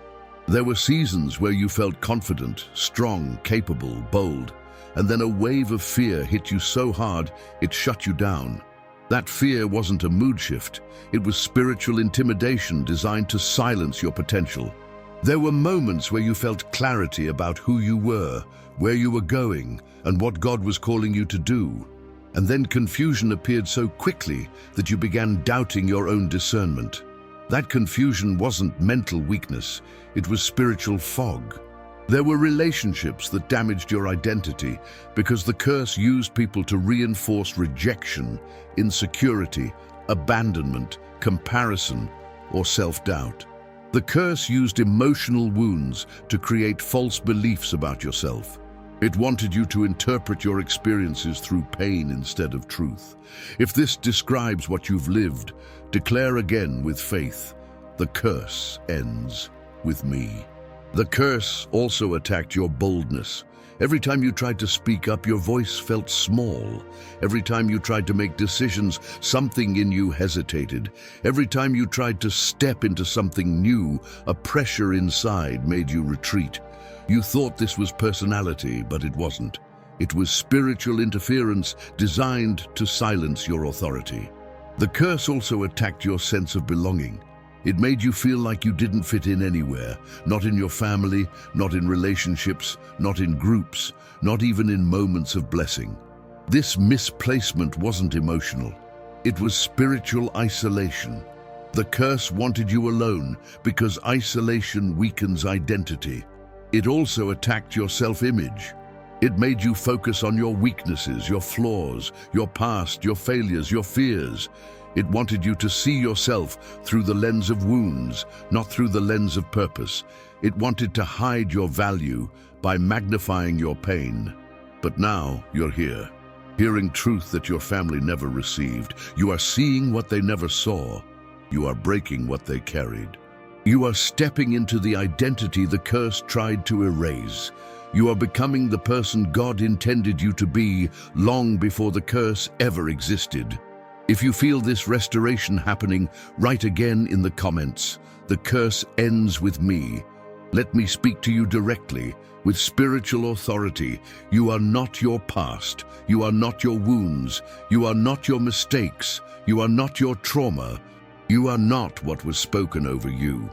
There were seasons where you felt confident, strong, capable, bold, and then a wave of fear hit you so hard it shut you down. That fear wasn't a mood shift, it was spiritual intimidation designed to silence your potential. There were moments where you felt clarity about who you were, where you were going, and what God was calling you to do. And then confusion appeared so quickly that you began doubting your own discernment. That confusion wasn't mental weakness, it was spiritual fog. There were relationships that damaged your identity because the curse used people to reinforce rejection, insecurity, abandonment, comparison, or self-doubt. The curse used emotional wounds to create false beliefs about yourself. It wanted you to interpret your experiences through pain instead of truth. If this describes what you've lived, declare again with faith, the curse ends with me. The curse also attacked your boldness. Every time you tried to speak up, your voice felt small. Every time you tried to make decisions, something in you hesitated. Every time you tried to step into something new, a pressure inside made you retreat. You thought this was personality, but it wasn't. It was spiritual interference designed to silence your authority. The curse also attacked your sense of belonging. It made you feel like you didn't fit in anywhere, not in your family, not in relationships, not in groups, not even in moments of blessing. This misplacement wasn't emotional. It was spiritual isolation. The curse wanted you alone because isolation weakens identity. It also attacked your self-image. It made you focus on your weaknesses, your flaws, your past, your failures, your fears. It wanted you to see yourself through the lens of wounds, not through the lens of purpose. It wanted to hide your value by magnifying your pain. But now you're here, hearing truth that your family never received. You are seeing what they never saw. You are breaking what they carried. You are stepping into the identity the curse tried to erase. You are becoming the person God intended you to be long before the curse ever existed. If you feel this restoration happening, write again in the comments, the curse ends with me. Let me speak to you directly, with spiritual authority. You are not your past. You are not your wounds. You are not your mistakes. You are not your trauma. You are not what was spoken over you.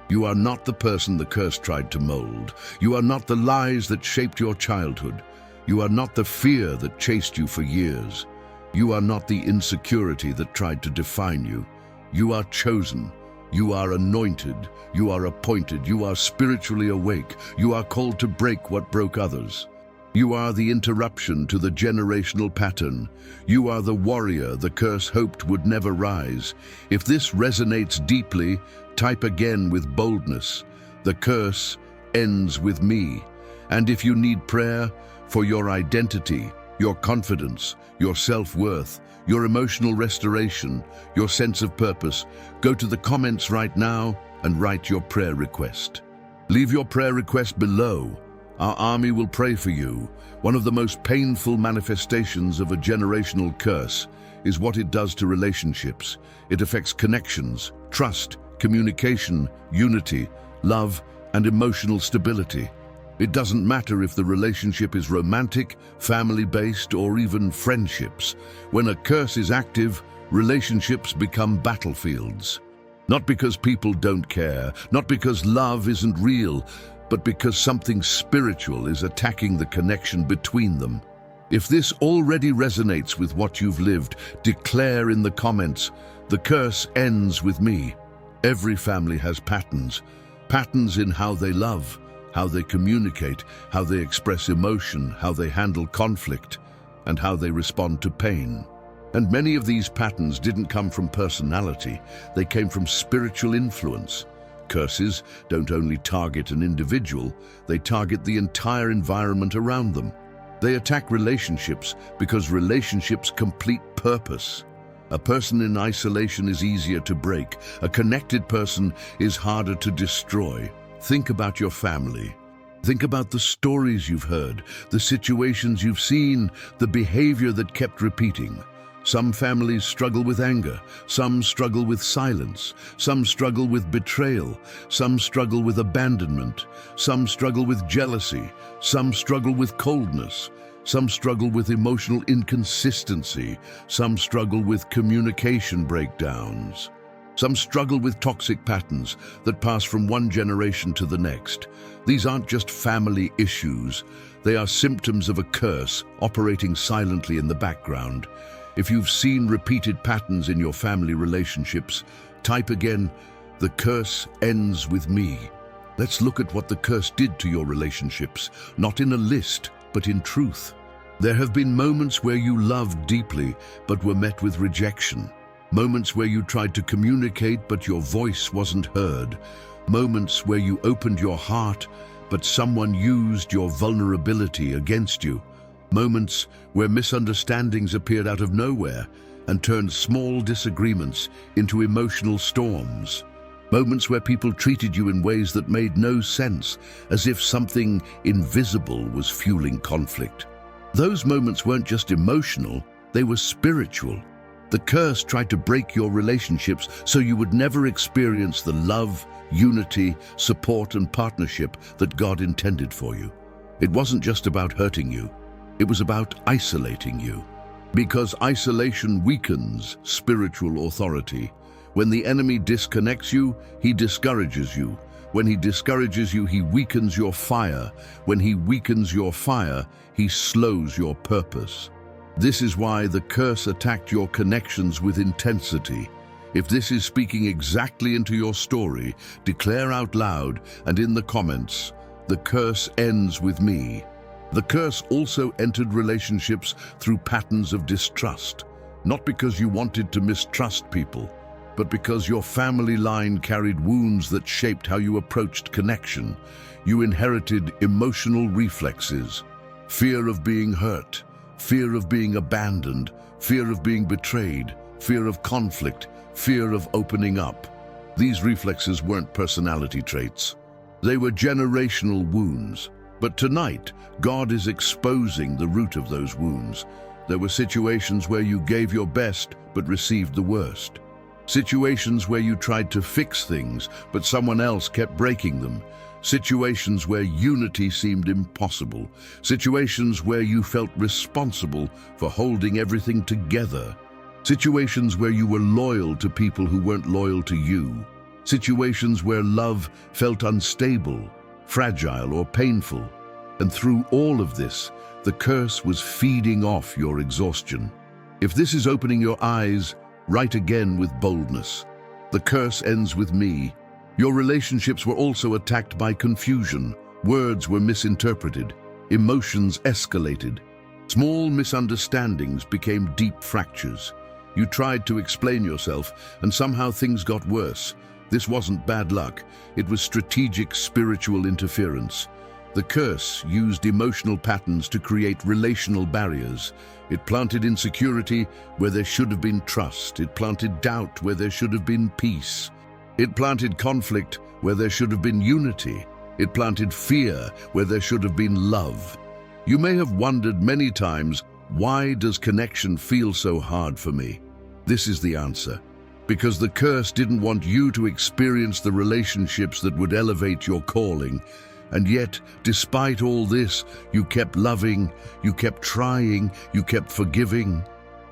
You are not the person the curse tried to mold. You are not the lies that shaped your childhood. You are not the fear that chased you for years. You are not the insecurity that tried to define you. You are chosen. You are anointed. You are appointed. You are spiritually awake. You are called to break what broke others. You are the interruption to the generational pattern. You are the warrior the curse hoped would never rise. If this resonates deeply, type again with boldness, the curse ends with me. And if you need prayer for your identity, your confidence, your self-worth, your emotional restoration, your sense of purpose, go to the comments right now and write your prayer request. Leave your prayer request below. Our army will pray for you. One of the most painful manifestations of a generational curse is what it does to relationships. It affects connections, trust, communication, unity, love, and emotional stability. It doesn't matter if the relationship is romantic, family-based, or even friendships. When a curse is active, relationships become battlefields. Not because people don't care, not because love isn't real, but because something spiritual is attacking the connection between them. If this already resonates with what you've lived, declare in the comments, the curse ends with me. Every family has patterns. Patterns in how they love, how they communicate, how they express emotion, how they handle conflict, and how they respond to pain. And many of these patterns didn't come from personality, they came from spiritual influence. Curses don't only target an individual, they target the entire environment around them. They attack relationships because relationships complete purpose. A person in isolation is easier to break. A connected person is harder to destroy. Think about your family. Think about the stories you've heard, the situations you've seen, the behavior that kept repeating. Some families struggle with anger, some struggle with silence, some struggle with betrayal, some struggle with abandonment, some struggle with jealousy, some struggle with coldness, some struggle with emotional inconsistency, some struggle with communication breakdowns. Some struggle with toxic patterns that pass from one generation to the next. These aren't just family issues, they are symptoms of a curse operating silently in the background. If you've seen repeated patterns in your family relationships, type again, "The curse ends with me." Let's look at what the curse did to your relationships, not in a list, but in truth. There have been moments where you loved deeply, but were met with rejection. Moments where you tried to communicate, but your voice wasn't heard. Moments where you opened your heart, but someone used your vulnerability against you. Moments where misunderstandings appeared out of nowhere and turned small disagreements into emotional storms. Moments where people treated you in ways that made no sense, as if something invisible was fueling conflict. Those moments weren't just emotional, they were spiritual. The curse tried to break your relationships so you would never experience the love, unity, support, and partnership that God intended for you. It wasn't just about hurting you, it was about isolating you. Because isolation weakens spiritual authority. When the enemy disconnects you, he discourages you. When he discourages you, he weakens your fire. When he weakens your fire, he slows your purpose. This is why the curse attacked your connections with intensity. If this is speaking exactly into your story, declare out loud and in the comments, "The curse ends with me." The curse also entered relationships through patterns of distrust, not because you wanted to mistrust people, but because your family line carried wounds that shaped how you approached connection. You inherited emotional reflexes, fear of being hurt, fear of being abandoned, fear of being betrayed, fear of conflict, fear of opening up. These reflexes weren't personality traits. They were generational wounds. But tonight, God is exposing the root of those wounds. There were situations where you gave your best but received the worst. Situations where you tried to fix things but someone else kept breaking them. Situations where unity seemed impossible. Situations where you felt responsible for holding everything together. Situations where you were loyal to people who weren't loyal to you. Situations where love felt unstable, fragile, or painful. And through all of this, the curse was feeding off your exhaustion. If this is opening your eyes, write again with boldness. The curse ends with me. Your relationships were also attacked by confusion. Words were misinterpreted. Emotions escalated. Small misunderstandings became deep fractures. You tried to explain yourself, and somehow things got worse. This wasn't bad luck. It was strategic spiritual interference. The curse used emotional patterns to create relational barriers. It planted insecurity where there should have been trust. It planted doubt where there should have been peace. It planted conflict where there should have been unity. It planted fear where there should have been love. You may have wondered many times, why does connection feel so hard for me? This is the answer. Because the curse didn't want you to experience the relationships that would elevate your calling. And yet, despite all this, you kept loving, you kept trying, you kept forgiving,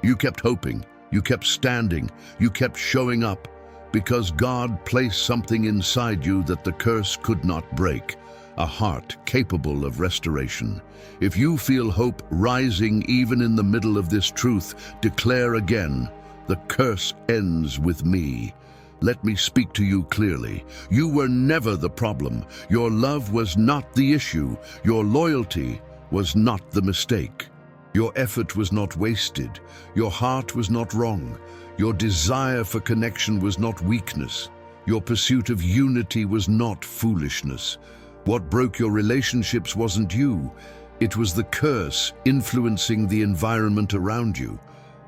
you kept hoping, you kept standing, you kept showing up, because God placed something inside you that the curse could not break, a heart capable of restoration. If you feel hope rising even in the middle of this truth, declare again, "The curse ends with me." Let me speak to you clearly. You were never the problem. Your love was not the issue. Your loyalty was not the mistake. Your effort was not wasted. Your heart was not wrong. Your desire for connection was not weakness. Your pursuit of unity was not foolishness. What broke your relationships wasn't you. It was the curse influencing the environment around you.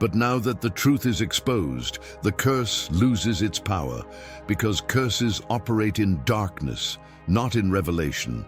But now that the truth is exposed, the curse loses its power, because curses operate in darkness, not in revelation.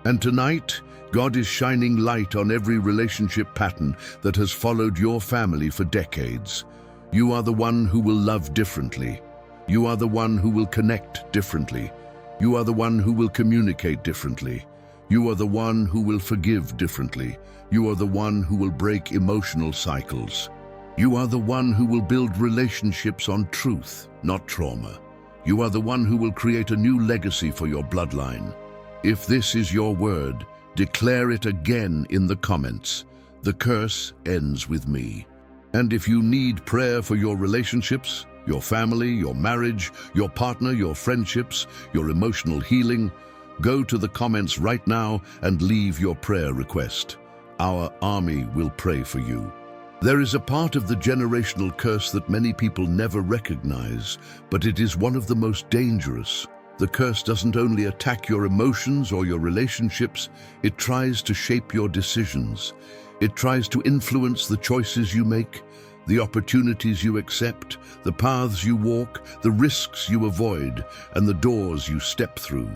And tonight, God is shining light on every relationship pattern that has followed your family for decades. You are the one who will love differently. You are the one who will connect differently. You are the one who will communicate differently. You are the one who will forgive differently. You are the one who will break emotional cycles. You are the one who will build relationships on truth, not trauma. You are the one who will create a new legacy for your bloodline. If this is your word, declare it again in the comments. The curse ends with me. And if you need prayer for your relationships, your family, your marriage, your partner, your friendships, your emotional healing, go to the comments right now and leave your prayer request. Our army will pray for you. There is a part of the generational curse that many people never recognize, but it is one of the most dangerous. The curse doesn't only attack your emotions or your relationships, it tries to shape your decisions. It tries to influence the choices you make, the opportunities you accept, the paths you walk, the risks you avoid, and the doors you step through.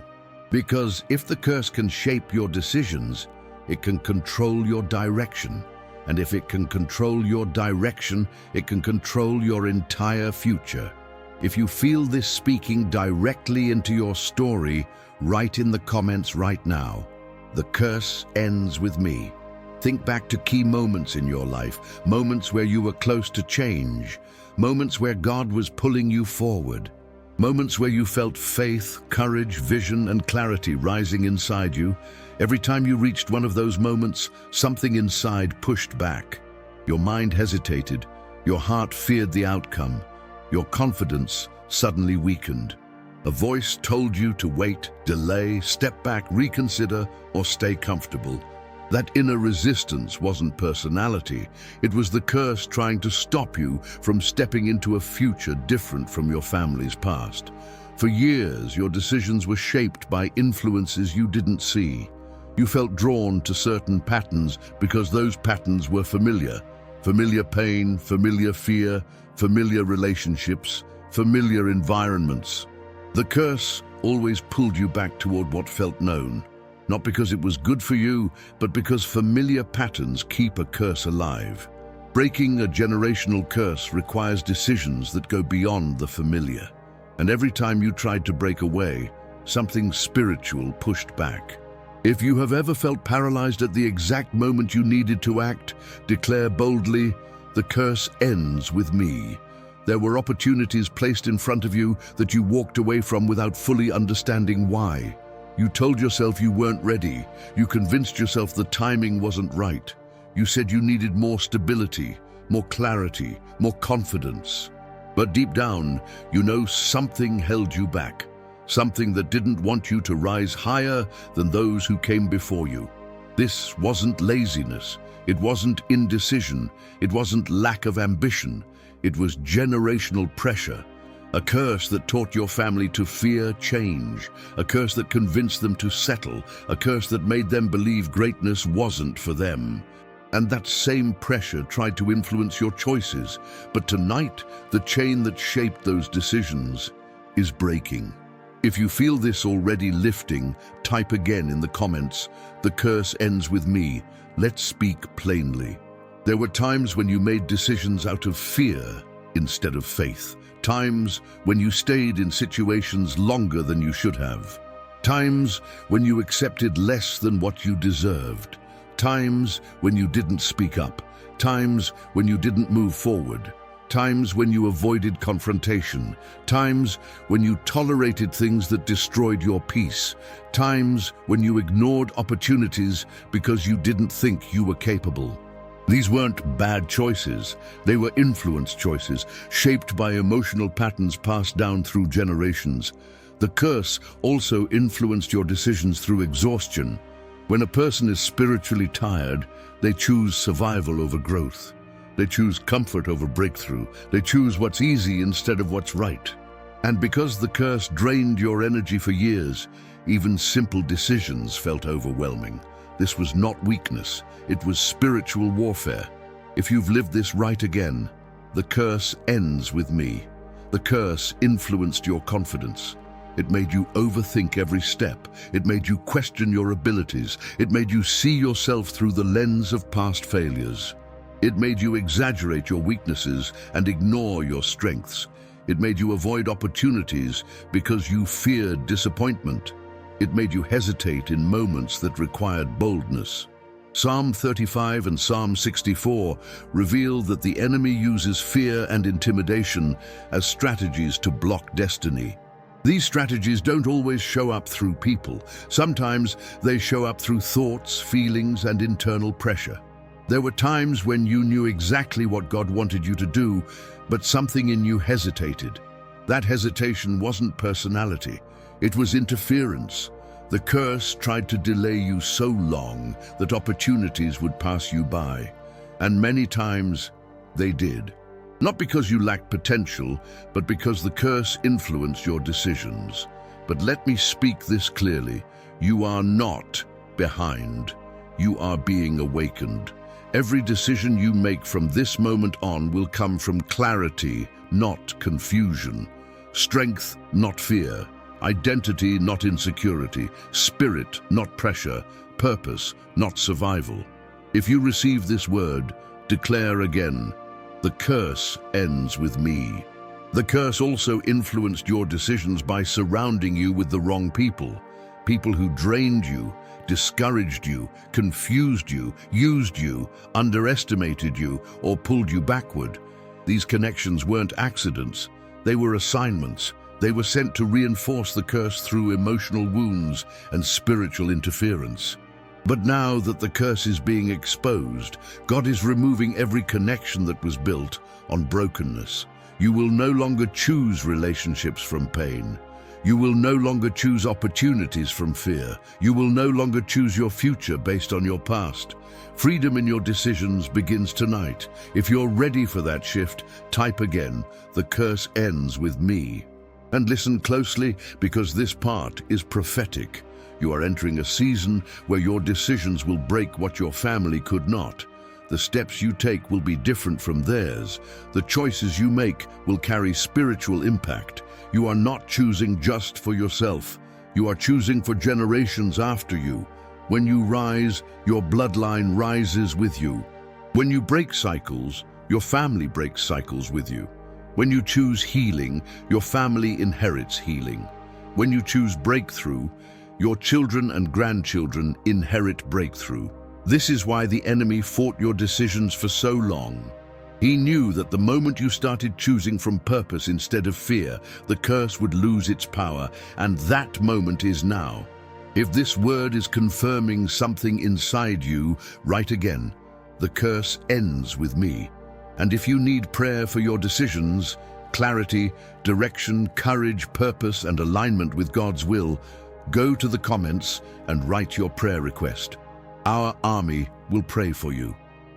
Because if the curse can shape your decisions, it can control your direction. And if it can control your direction, it can control your entire future. If you feel this speaking directly into your story, write in the comments right now. The curse ends with me. Think back to key moments in your life, moments where you were close to change, moments where God was pulling you forward, moments where you felt faith, courage, vision, and clarity rising inside you. Every time you reached one of those moments, something inside pushed back. Your mind hesitated, your heart feared the outcome, your confidence suddenly weakened. A voice told you to wait, delay, step back, reconsider, or stay comfortable. That inner resistance wasn't personality. It was the curse trying to stop you from stepping into a future different from your family's past. For years, your decisions were shaped by influences you didn't see. You felt drawn to certain patterns because those patterns were familiar. Familiar pain, familiar fear, familiar relationships, familiar environments. The curse always pulled you back toward what felt known. Not because it was good for you, but because familiar patterns keep a curse alive. Breaking a generational curse requires decisions that go beyond the familiar. And every time you tried to break away, something spiritual pushed back. If you have ever felt paralyzed at the exact moment you needed to act, declare boldly, "The curse ends with me." There were opportunities placed in front of you that you walked away from without fully understanding why. You told yourself you weren't ready. You convinced yourself the timing wasn't right. You said you needed more stability, more clarity, more confidence. But deep down, you know something held you back. Something that didn't want you to rise higher than those who came before you. This wasn't laziness. It wasn't indecision. It wasn't lack of ambition. It was generational pressure. A curse that taught your family to fear change, a curse that convinced them to settle, a curse that made them believe greatness wasn't for them. And that same pressure tried to influence your choices. But tonight, the chain that shaped those decisions is breaking. If you feel this already lifting, type again in the comments, "The curse ends with me." Let's speak plainly. There were times when you made decisions out of fear instead of faith. Times when you stayed in situations longer than you should have. Times when you accepted less than what you deserved. Times when you didn't speak up. Times when you didn't move forward. Times when you avoided confrontation. Times when you tolerated things that destroyed your peace. Times when you ignored opportunities because you didn't think you were capable. These weren't bad choices. They were influence choices, shaped by emotional patterns passed down through generations. The curse also influenced your decisions through exhaustion. When a person is spiritually tired, they choose survival over growth. They choose comfort over breakthrough. They choose what's easy instead of what's right. And because the curse drained your energy for years, even simple decisions felt overwhelming. This was not weakness, it was spiritual warfare. If you've lived this right again, the curse ends with me. The curse influenced your confidence. It made you overthink every step. It made you question your abilities. It made you see yourself through the lens of past failures. It made you exaggerate your weaknesses and ignore your strengths. It made you avoid opportunities because you feared disappointment. It made you hesitate in moments that required boldness. Psalm 35 and Psalm 64 reveal that the enemy uses fear and intimidation as strategies to block destiny. These strategies don't always show up through people. Sometimes they show up through thoughts, feelings, and internal pressure. There were times when you knew exactly what God wanted you to do, but something in you hesitated. That hesitation wasn't personality. It was interference. The curse tried to delay you so long that opportunities would pass you by. And many times they did. Not because you lacked potential, but because the curse influenced your decisions. But let me speak this clearly. You are not behind. You are being awakened. Every decision you make from this moment on will come from clarity, not confusion. Strength, not fear. Identity, not insecurity. Spirit, not pressure. Purpose, not survival. If you receive this word, declare again, the curse ends with me. The curse also influenced your decisions by surrounding you with the wrong people. People who drained you, discouraged you, confused you, used you, underestimated you, or pulled you backward. These connections weren't accidents. They were assignments. They were sent to reinforce the curse through emotional wounds and spiritual interference. But now that the curse is being exposed, God is removing every connection that was built on brokenness. You will no longer choose relationships from pain. You will no longer choose opportunities from fear. You will no longer choose your future based on your past. Freedom in your decisions begins tonight. If you're ready for that shift, type again, the curse ends with me. And listen closely, because this part is prophetic. You are entering a season where your decisions will break what your family could not. The steps you take will be different from theirs. The choices you make will carry spiritual impact. You are not choosing just for yourself. You are choosing for generations after you. When you rise, your bloodline rises with you. When you break cycles, your family breaks cycles with you. When you choose healing, your family inherits healing. When you choose breakthrough, your children and grandchildren inherit breakthrough. This is why the enemy fought your decisions for so long. He knew that the moment you started choosing from purpose instead of fear, the curse would lose its power, and that moment is now. If this word is confirming something inside you, write again, the curse ends with me. And if you need prayer for your decisions, clarity, direction, courage, purpose, and alignment with God's will, go to the comments and write your prayer request. Our army will pray for you.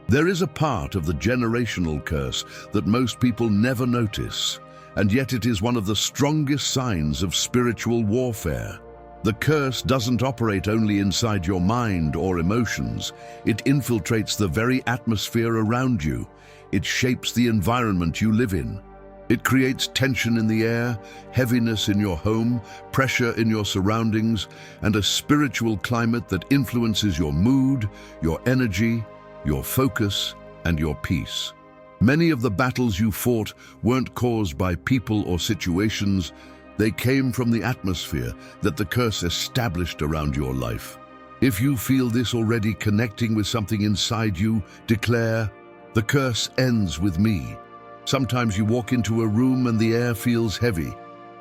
There is a part of the generational curse that most people never notice, and yet it is one of the strongest signs of spiritual warfare. The curse doesn't operate only inside your mind or emotions. It infiltrates the very atmosphere around you. It shapes the environment you live in. It creates tension in the air, heaviness in your home, pressure in your surroundings, and a spiritual climate that influences your mood, your energy, your focus, and your peace. Many of the battles you fought weren't caused by people or situations. They came from the atmosphere that the curse established around your life. If you feel this already connecting with something inside you, declare, the curse ends with me. Sometimes you walk into a room and the air feels heavy.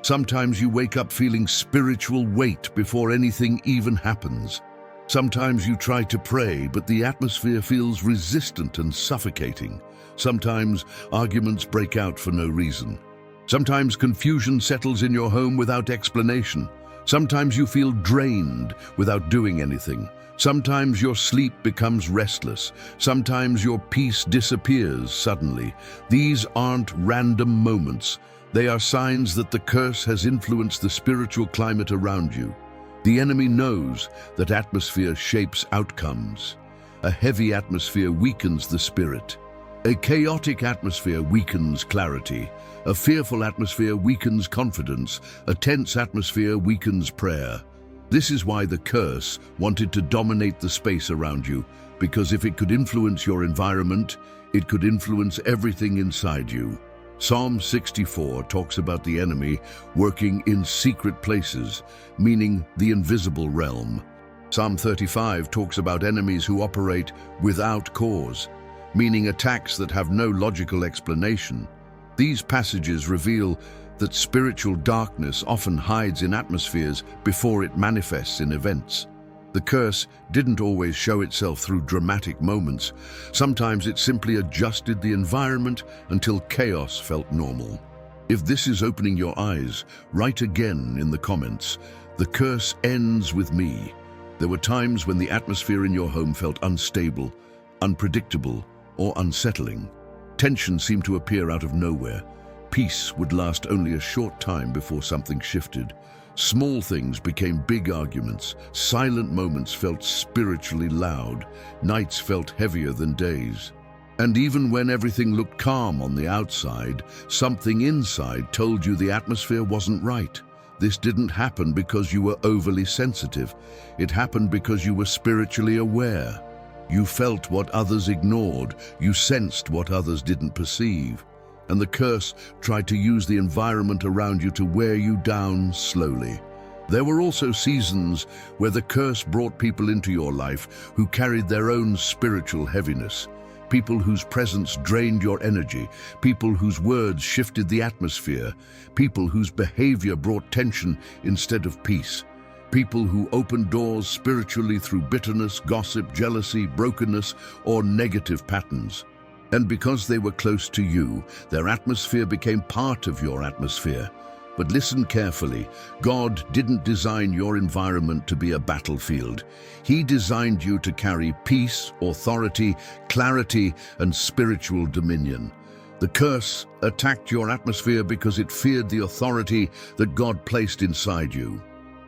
Sometimes you wake up feeling spiritual weight before anything even happens. Sometimes you try to pray, but the atmosphere feels resistant and suffocating. Sometimes arguments break out for no reason. Sometimes confusion settles in your home without explanation. Sometimes you feel drained without doing anything. Sometimes your sleep becomes restless. Sometimes your peace disappears suddenly. These aren't random moments. They are signs that the curse has influenced the spiritual climate around you. The enemy knows that atmosphere shapes outcomes. A heavy atmosphere weakens the spirit. A chaotic atmosphere weakens clarity. A fearful atmosphere weakens confidence. A tense atmosphere weakens prayer. This is why the curse wanted to dominate the space around you, because if it could influence your environment, it could influence everything inside you. Psalm 64 talks about the enemy working in secret places, meaning the invisible realm. Psalm 35 talks about enemies who operate without cause, meaning attacks that have no logical explanation. These passages reveal that spiritual darkness often hides in atmospheres before it manifests in events. The curse didn't always show itself through dramatic moments. Sometimes it simply adjusted the environment until chaos felt normal. If this is opening your eyes, write again in the comments, "The curse ends with me." There were times when the atmosphere in your home felt unstable, unpredictable, or unsettling. Tension seemed to appear out of nowhere. Peace would last only a short time before something shifted. Small things became big arguments. Silent moments felt spiritually loud. Nights felt heavier than days. And even when everything looked calm on the outside, something inside told you the atmosphere wasn't right. This didn't happen because you were overly sensitive. It happened because you were spiritually aware. You felt what others ignored. You sensed what others didn't perceive. And the curse tried to use the environment around you to wear you down slowly. There were also seasons where the curse brought people into your life who carried their own spiritual heaviness. People whose presence drained your energy, people whose words shifted the atmosphere, people whose behavior brought tension instead of peace. People who opened doors spiritually through bitterness, gossip, jealousy, brokenness, or negative patterns. And because they were close to you, their atmosphere became part of your atmosphere. But listen carefully. God didn't design your environment to be a battlefield. He designed you to carry peace, authority, clarity, and spiritual dominion. The curse attacked your atmosphere because it feared the authority that God placed inside you.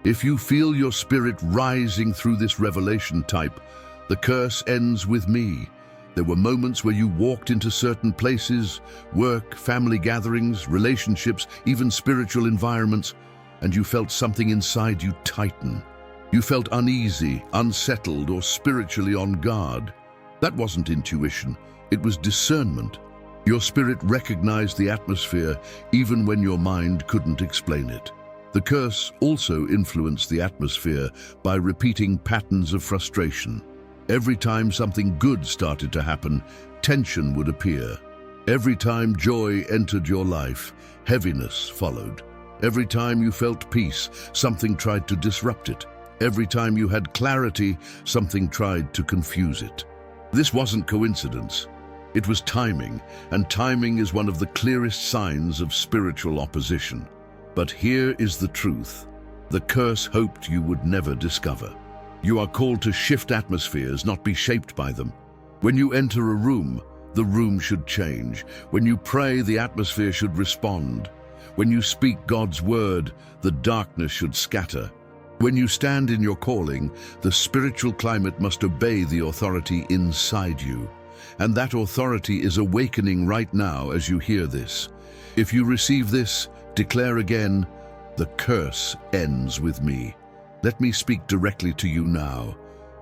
If you feel your spirit rising through this revelation type, the curse ends with me. There were moments where you walked into certain places, work, family gatherings, relationships, even spiritual environments, and you felt something inside you tighten. You felt uneasy, unsettled, or spiritually on guard. That wasn't intuition, it was discernment. Your spirit recognized the atmosphere even when your mind couldn't explain it. The curse also influenced the atmosphere by repeating patterns of frustration. Every time something good started to happen, tension would appear. Every time joy entered your life, heaviness followed. Every time you felt peace, something tried to disrupt it. Every time you had clarity, something tried to confuse it. This wasn't coincidence. It was timing, and timing is one of the clearest signs of spiritual opposition. But here is the truth. The curse hoped you would never discover. You are called to shift atmospheres, not be shaped by them. When you enter a room, the room should change. When you pray, the atmosphere should respond. When you speak God's word, the darkness should scatter. When you stand in your calling, the spiritual climate must obey the authority inside you. And that authority is awakening right now as you hear this. If you receive this, declare again, "The curse ends with me." Let me speak directly to you now.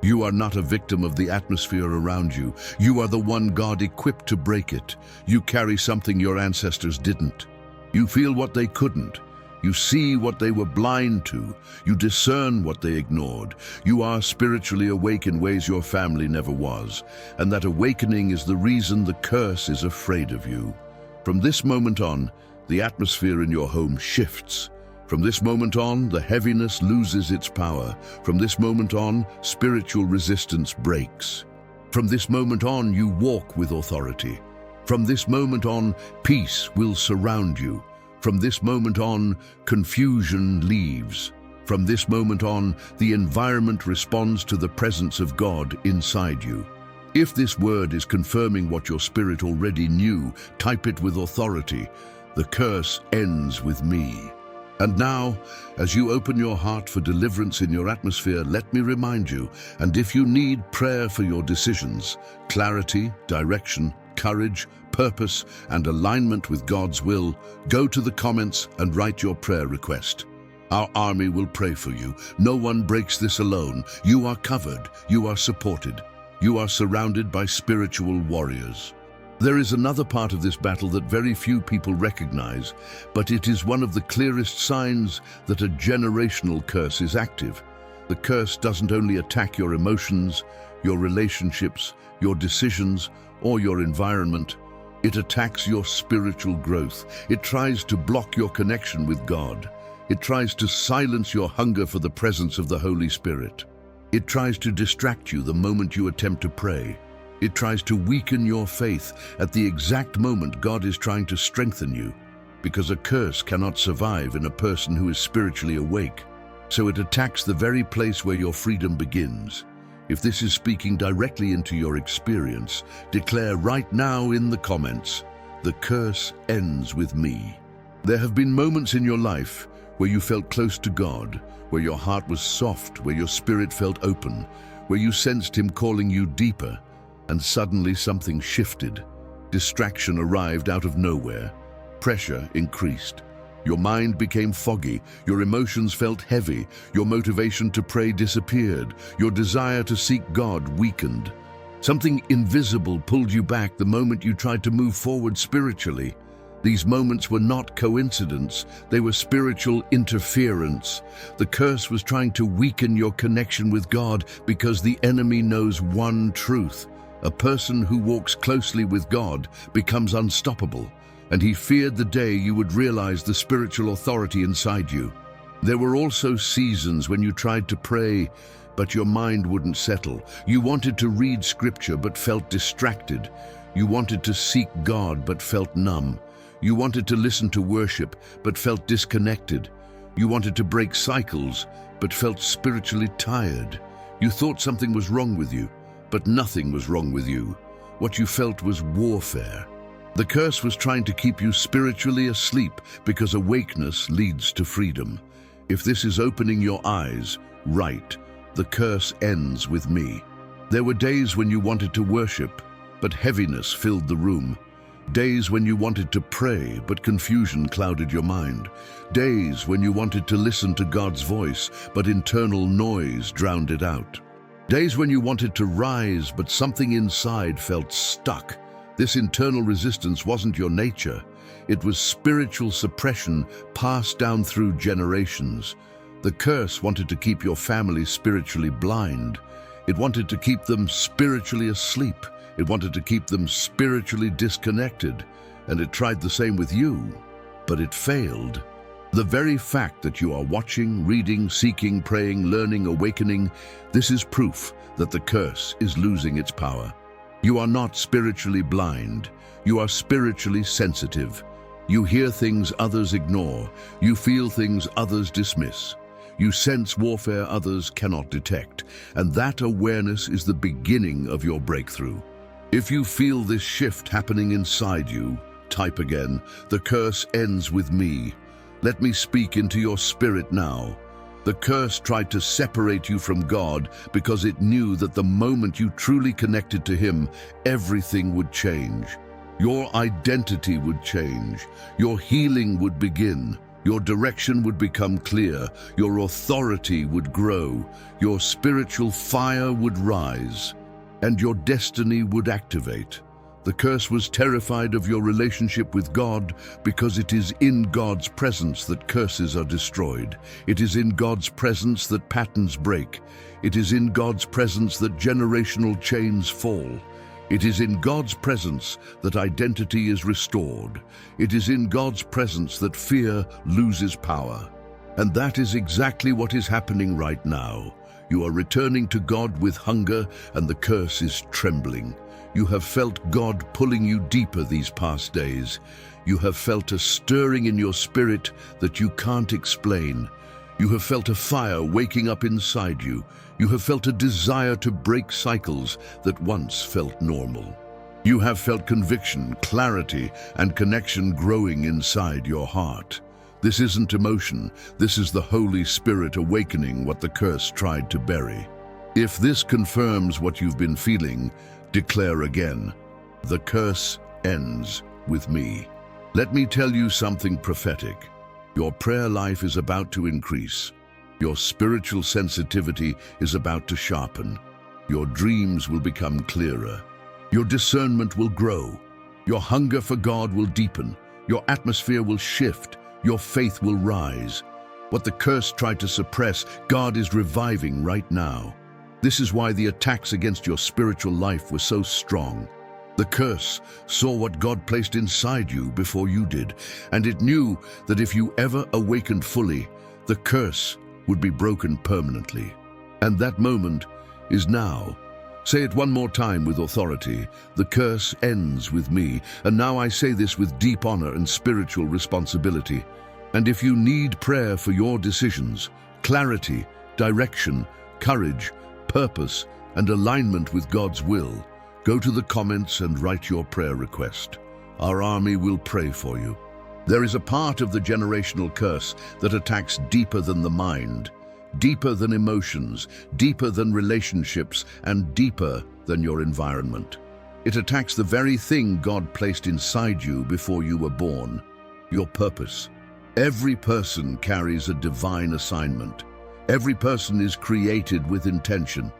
You are not a victim of the atmosphere around you. You are the one God equipped to break it. You carry something your ancestors didn't. You feel what they couldn't. You see what they were blind to. You discern what they ignored. You are spiritually awake in ways your family never was. And that awakening is the reason the curse is afraid of you. From this moment on, the atmosphere in your home shifts. From this moment on, the heaviness loses its power. From this moment on, spiritual resistance breaks. From this moment on, you walk with authority. From this moment on, peace will surround you. From this moment on, confusion leaves. From this moment on, the environment responds to the presence of God inside you. If this word is confirming what your spirit already knew, type it with authority. The curse ends with me. And now, as you open your heart for deliverance in your atmosphere, let me remind you, and if you need prayer for your decisions, clarity, direction, courage, purpose, and alignment with God's will, go to the comments and write your prayer request. Our army will pray for you. No one breaks this alone. You are covered. You are supported. You are surrounded by spiritual warriors. There is another part of this battle that very few people recognize, but it is one of the clearest signs that a generational curse is active. The curse doesn't only attack your emotions, your relationships, your decisions, or your environment. It attacks your spiritual growth. It tries to block your connection with God. It tries to silence your hunger for the presence of the Holy Spirit. It tries to distract you the moment you attempt to pray. It tries to weaken your faith at the exact moment God is trying to strengthen you, because a curse cannot survive in a person who is spiritually awake. So it attacks the very place where your freedom begins. If this is speaking directly into your experience, declare right now in the comments, "The curse ends with me." There have been moments in your life where you felt close to God, where your heart was soft, where your spirit felt open, where you sensed Him calling you deeper. And suddenly something shifted. Distraction arrived out of nowhere. Pressure increased. Your mind became foggy. Your emotions felt heavy. Your motivation to pray disappeared. Your desire to seek God weakened. Something invisible pulled you back the moment you tried to move forward spiritually. These moments were not coincidence. They were spiritual interference. The curse was trying to weaken your connection with God because the enemy knows one truth. A person who walks closely with God becomes unstoppable, and he feared the day you would realize the spiritual authority inside you. There were also seasons when you tried to pray, but your mind wouldn't settle. You wanted to read scripture but felt distracted. You wanted to seek God but felt numb. You wanted to listen to worship but felt disconnected. You wanted to break cycles but felt spiritually tired. You thought something was wrong with you, but nothing was wrong with you. What you felt was warfare. The curse was trying to keep you spiritually asleep because awakeness leads to freedom. If this is opening your eyes, right, the curse ends with me. There were days when you wanted to worship, but heaviness filled the room. Days when you wanted to pray, but confusion clouded your mind. Days when you wanted to listen to God's voice, but internal noise drowned it out. Days when you wanted to rise, but something inside felt stuck. This internal resistance wasn't your nature. It was spiritual suppression passed down through generations. The curse wanted to keep your family spiritually blind. It wanted to keep them spiritually asleep. It wanted to keep them spiritually disconnected. And it tried the same with you, but it failed. The very fact that you are watching, reading, seeking, praying, learning, awakening, this is proof that the curse is losing its power. You are not spiritually blind. You are spiritually sensitive. You hear things others ignore. You feel things others dismiss. You sense warfare others cannot detect. And that awareness is the beginning of your breakthrough. If you feel this shift happening inside you, type again, "The curse ends with me." Let me speak into your spirit now. The curse tried to separate you from God because it knew that the moment you truly connected to Him, everything would change. Your identity would change. Your healing would begin. Your direction would become clear. Your authority would grow. Your spiritual fire would rise. And your destiny would activate. The curse was terrified of your relationship with God because it is in God's presence that curses are destroyed. It is in God's presence that patterns break. It is in God's presence that generational chains fall. It is in God's presence that identity is restored. It is in God's presence that fear loses power. And that is exactly what is happening right now. You are returning to God with hunger, and the curse is trembling. You have felt God pulling you deeper these past days. You have felt a stirring in your spirit that you can't explain. You have felt a fire waking up inside you. You have felt a desire to break cycles that once felt normal. You have felt conviction, clarity, and connection growing inside your heart. This isn't emotion, this is the Holy Spirit awakening what the curse tried to bury. If this confirms what you've been feeling, declare again, the curse ends with me. Let me tell you something prophetic. Your prayer life is about to increase. Your spiritual sensitivity is about to sharpen. Your dreams will become clearer. Your discernment will grow. Your hunger for God will deepen. Your atmosphere will shift. Your faith will rise. What the curse tried to suppress, God is reviving right now. This is why the attacks against your spiritual life were so strong. The curse saw what God placed inside you before you did, and it knew that if you ever awakened fully, the curse would be broken permanently. And that moment is now. Say it one more time with authority. The curse ends with me, and now I say this with deep honor and spiritual responsibility. And if you need prayer for your decisions, clarity, direction, courage, purpose, and alignment with God's will, go to the comments and write your prayer request. Our army will pray for you. There is a part of the generational curse that attacks deeper than the mind, deeper than emotions, deeper than relationships, and deeper than your environment. It attacks the very thing God placed inside you before you were born, your purpose. Every person carries a divine assignment. Every person is created with intention.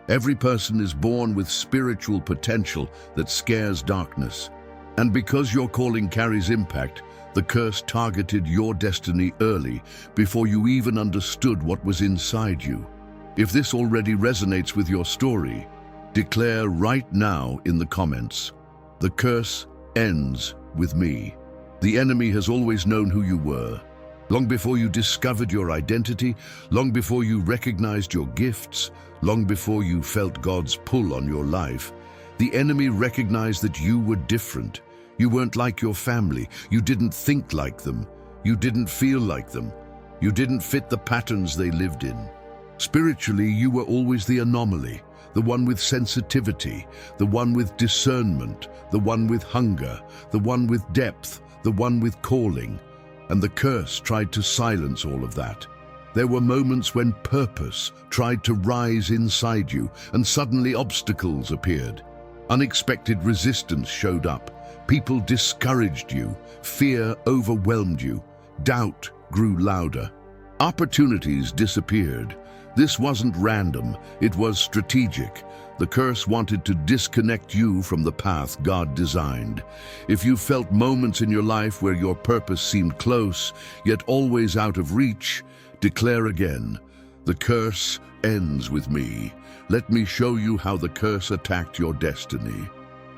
Every person is born with spiritual potential that scares darkness. And because your calling carries impact, the curse targeted your destiny early, before you even understood what was inside you. If this already resonates with your story, declare right now in the comments, the curse ends with me. The enemy has always known who you were. Long before you discovered your identity, long before you recognized your gifts, long before you felt God's pull on your life, the enemy recognized that you were different. You weren't like your family. You didn't think like them. You didn't feel like them. You didn't fit the patterns they lived in. Spiritually, you were always the anomaly, the one with sensitivity, the one with discernment, the one with hunger, the one with depth, the one with calling. And the curse tried to silence all of that. There were moments when purpose tried to rise inside you, and suddenly obstacles appeared. Unexpected resistance showed up. People discouraged you. Fear overwhelmed you. Doubt grew louder. Opportunities disappeared. This wasn't random, it was strategic. The curse wanted to disconnect you from the path God designed. If you felt moments in your life where your purpose seemed close, yet always out of reach, declare again, the curse ends with me. Let me show you how the curse attacked your destiny.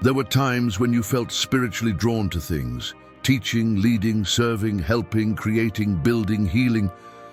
There were times when you felt spiritually drawn to things, teaching, leading, serving, helping, creating, building, healing,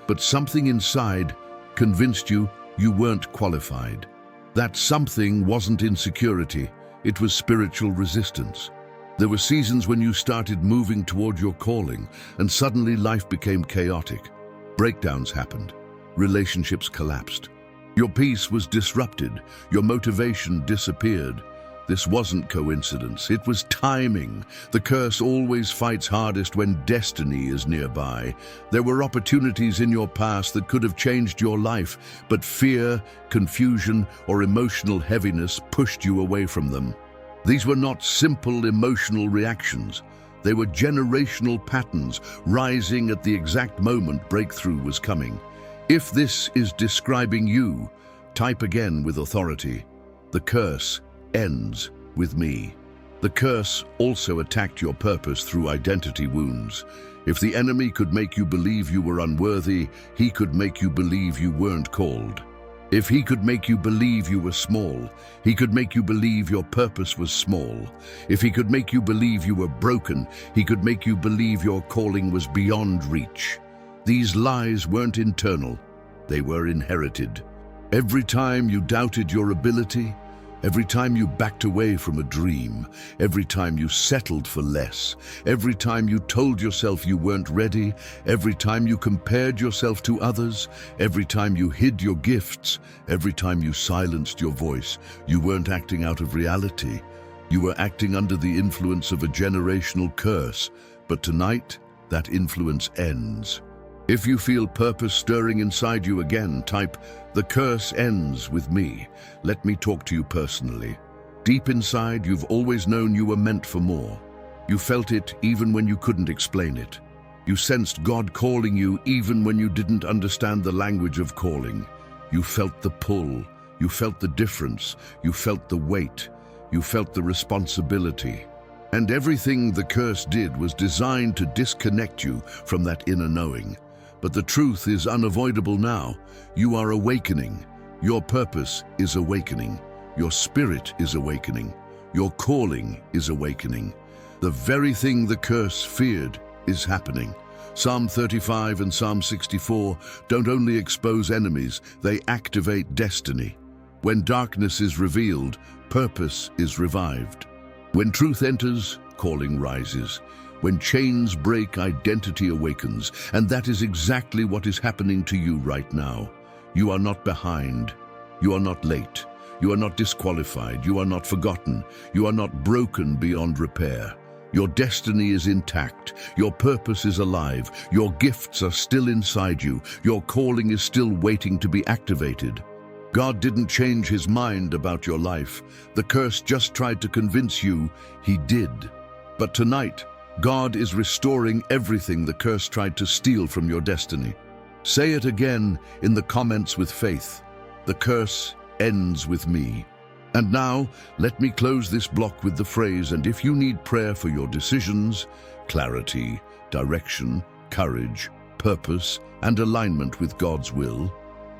but something inside convinced you you weren't qualified. That something wasn't insecurity, it was spiritual resistance. There were seasons when you started moving toward your calling, and suddenly life became chaotic. Breakdowns happened. Relationships collapsed. Your peace was disrupted. Your motivation disappeared. This wasn't coincidence, it was timing. The curse always fights hardest when destiny is nearby. There were opportunities in your past that could have changed your life, but fear, confusion, or emotional heaviness pushed you away from them. These were not simple emotional reactions. They were generational patterns rising at the exact moment breakthrough was coming. If this is describing you, type again with authority. The curse ends with me. The curse also attacked your purpose through identity wounds. If the enemy could make you believe you were unworthy, he could make you believe you weren't called. If he could make you believe you were small, he could make you believe your purpose was small. If he could make you believe you were broken, he could make you believe your calling was beyond reach. These lies weren't internal, they were inherited. Every time you doubted your ability, every time you backed away from a dream, every time you settled for less, every time you told yourself you weren't ready, every time you compared yourself to others, every time you hid your gifts, every time you silenced your voice, you weren't acting out of reality. You were acting under the influence of a generational curse. But tonight, that influence ends. If you feel purpose stirring inside you again, type, "The curse ends with me." Let me talk to you personally. Deep inside, you've always known you were meant for more. You felt it even when you couldn't explain it. You sensed God calling you even when you didn't understand the language of calling. You felt the pull. You felt the difference. You felt the weight. You felt the responsibility. And everything the curse did was designed to disconnect you from that inner knowing. But the truth is unavoidable now. You are awakening. Your purpose is awakening. Your spirit is awakening. Your calling is awakening. The very thing the curse feared is happening. Psalm 35 and Psalm 64 don't only expose enemies, they activate destiny. When darkness is revealed, purpose is revived. When truth enters, calling rises. When chains break, identity awakens. And that is exactly what is happening to you right now. You are not behind. You are not late. You are not disqualified. You are not forgotten. You are not broken beyond repair. Your destiny is intact. Your purpose is alive. Your gifts are still inside you. Your calling is still waiting to be activated. God didn't change his mind about your life. The curse just tried to convince you he did. But tonight, God is restoring everything the curse tried to steal from your destiny. Say it again in the comments with faith. The curse ends with me. And now, let me close this block with the phrase, and if you need prayer for your decisions, clarity, direction, courage, purpose, and alignment with God's will,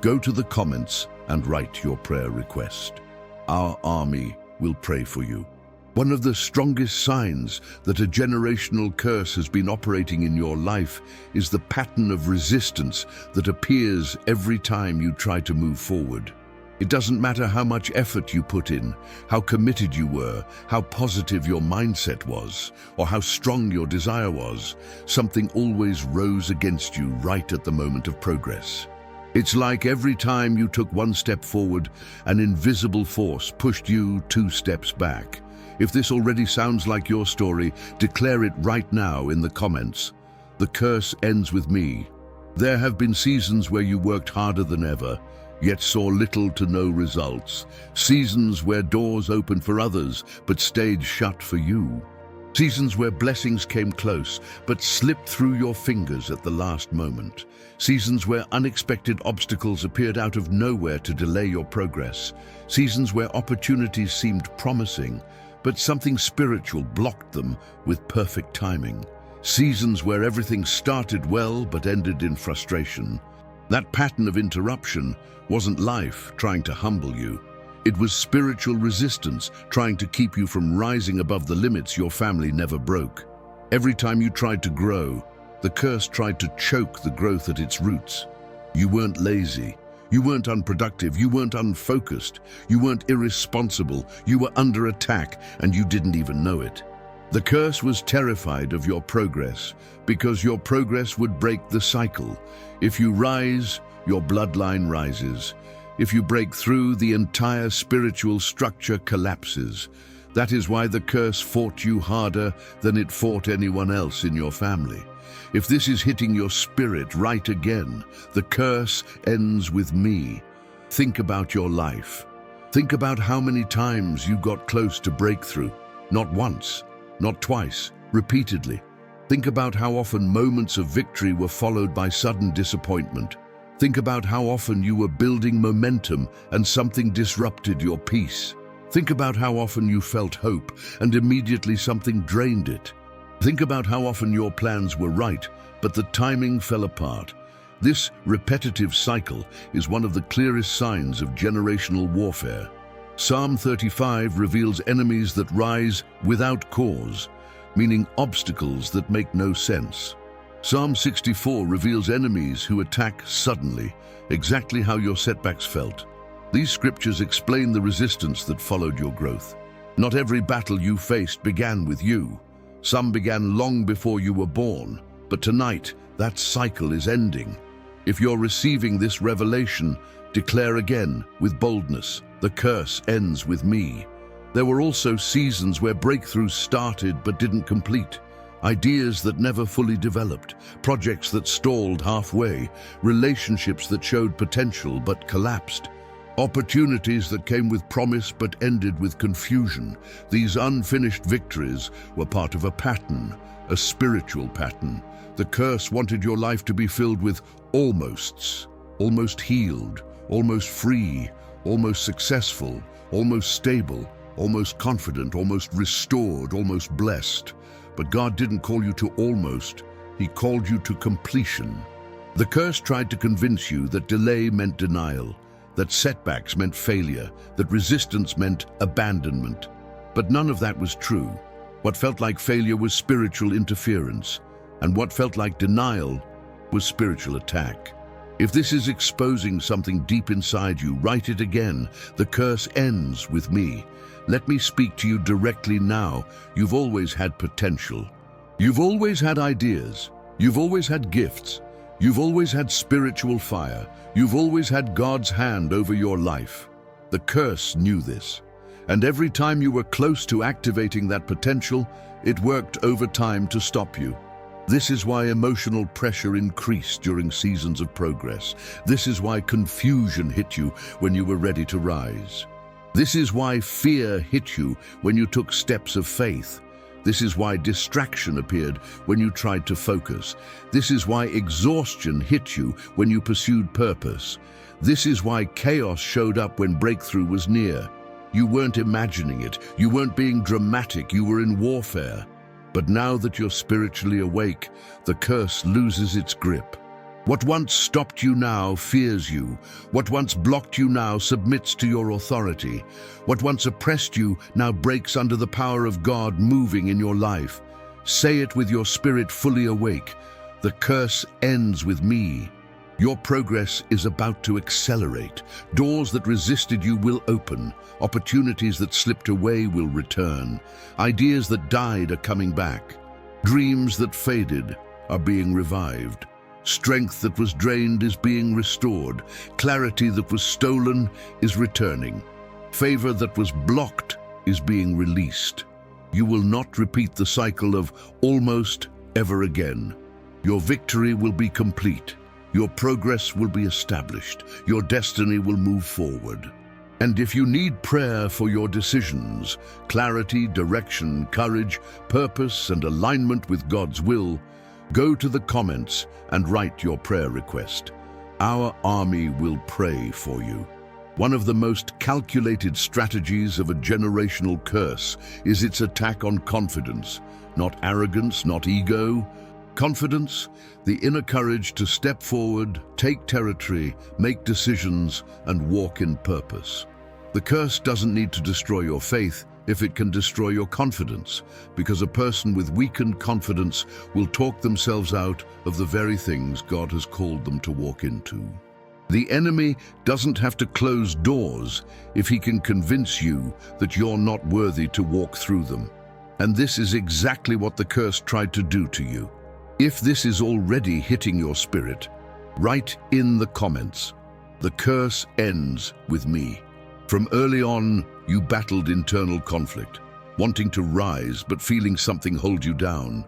go to the comments and write your prayer request. Our army will pray for you. One of the strongest signs that a generational curse has been operating in your life is the pattern of resistance that appears every time you try to move forward. It doesn't matter how much effort you put in, how committed you were, how positive your mindset was, or how strong your desire was, something always rose against you right at the moment of progress. It's like every time you took one step forward, an invisible force pushed you 2 steps back. If this already sounds like your story, declare it right now in the comments. The curse ends with me. There have been seasons where you worked harder than ever, yet saw little to no results. Seasons where doors opened for others, but stayed shut for you. Seasons where blessings came close, but slipped through your fingers at the last moment. Seasons where unexpected obstacles appeared out of nowhere to delay your progress. Seasons where opportunities seemed promising, but something spiritual blocked them with perfect timing. Seasons where everything started well but ended in frustration. That pattern of interruption wasn't life trying to humble you. It was spiritual resistance trying to keep you from rising above the limits your family never broke. Every time you tried to grow, the curse tried to choke the growth at its roots. You weren't lazy. You weren't unproductive. You weren't unfocused. You weren't irresponsible. You were under attack, and you didn't even know it. The curse was terrified of your progress because your progress would break the cycle. If you rise, your bloodline rises. If you break through, the entire spiritual structure collapses. That is why the curse fought you harder than it fought anyone else in your family. If this is hitting your spirit right again, the curse ends with me. Think about your life. Think about how many times you got close to breakthrough. Not once, not twice, repeatedly. Think about how often moments of victory were followed by sudden disappointment. Think about how often you were building momentum and something disrupted your peace. Think about how often you felt hope and immediately something drained it. Think about how often your plans were right, but the timing fell apart. This repetitive cycle is one of the clearest signs of generational warfare. Psalm 35 reveals enemies that rise without cause, meaning obstacles that make no sense. Psalm 64 reveals enemies who attack suddenly, exactly how your setbacks felt. These scriptures explain the resistance that followed your growth. Not every battle you faced began with you. Some began long before you were born, but tonight that cycle is ending. If you're receiving this revelation, declare again with boldness, the curse ends with me. There were also seasons where breakthroughs started but didn't complete. Ideas that never fully developed, projects that stalled halfway, relationships that showed potential but collapsed, opportunities that came with promise but ended with confusion. These unfinished victories were part of a pattern, a spiritual pattern. The curse wanted your life to be filled with almosts, almost healed, almost free, almost successful, almost stable, almost confident, almost restored, almost blessed. But God didn't call you to almost, He called you to completion. The curse tried to convince you that delay meant denial, that setbacks meant failure, that resistance meant abandonment. But none of that was true. What felt like failure was spiritual interference, and what felt like denial was spiritual attack. If this is exposing something deep inside you, write it again. The curse ends with me. Let me speak to you directly now. You've always had potential. You've always had ideas. You've always had gifts. You've always had spiritual fire. You've always had God's hand over your life. The curse knew this. And every time you were close to activating that potential, it worked overtime to stop you. This is why emotional pressure increased during seasons of progress. This is why confusion hit you when you were ready to rise. This is why fear hit you when you took steps of faith. This is why distraction appeared when you tried to focus. This is why exhaustion hit you when you pursued purpose. This is why chaos showed up when breakthrough was near. You weren't imagining it. You weren't being dramatic. You were in warfare. But now that you're spiritually awake, the curse loses its grip. What once stopped you now fears you. What once blocked you now submits to your authority. What once oppressed you now breaks under the power of God moving in your life. Say it with your spirit fully awake. The curse ends with me. Your progress is about to accelerate. Doors that resisted you will open. Opportunities that slipped away will return. Ideas that died are coming back. Dreams that faded are being revived. Strength that was drained is being restored. Clarity that was stolen is returning. Favor that was blocked is being released. You will not repeat the cycle of almost ever again. Your victory will be complete. Your progress will be established. Your destiny will move forward. And if you need prayer for your decisions, clarity, direction, courage, purpose, and alignment with God's will, go to the comments and write your prayer request. Our army will pray for you. One of the most calculated strategies of a generational curse is its attack on confidence. Not arrogance, not ego. Confidence, the inner courage to step forward, take territory, make decisions, and walk in purpose. The curse doesn't need to destroy your faith if it can destroy your confidence, because a person with weakened confidence will talk themselves out of the very things God has called them to walk into. The enemy doesn't have to close doors if he can convince you that you're not worthy to walk through them. And this is exactly what the curse tried to do to you. If this is already hitting your spirit, write in the comments, "The curse ends with me." From early on, you battled internal conflict, wanting to rise but feeling something hold you down.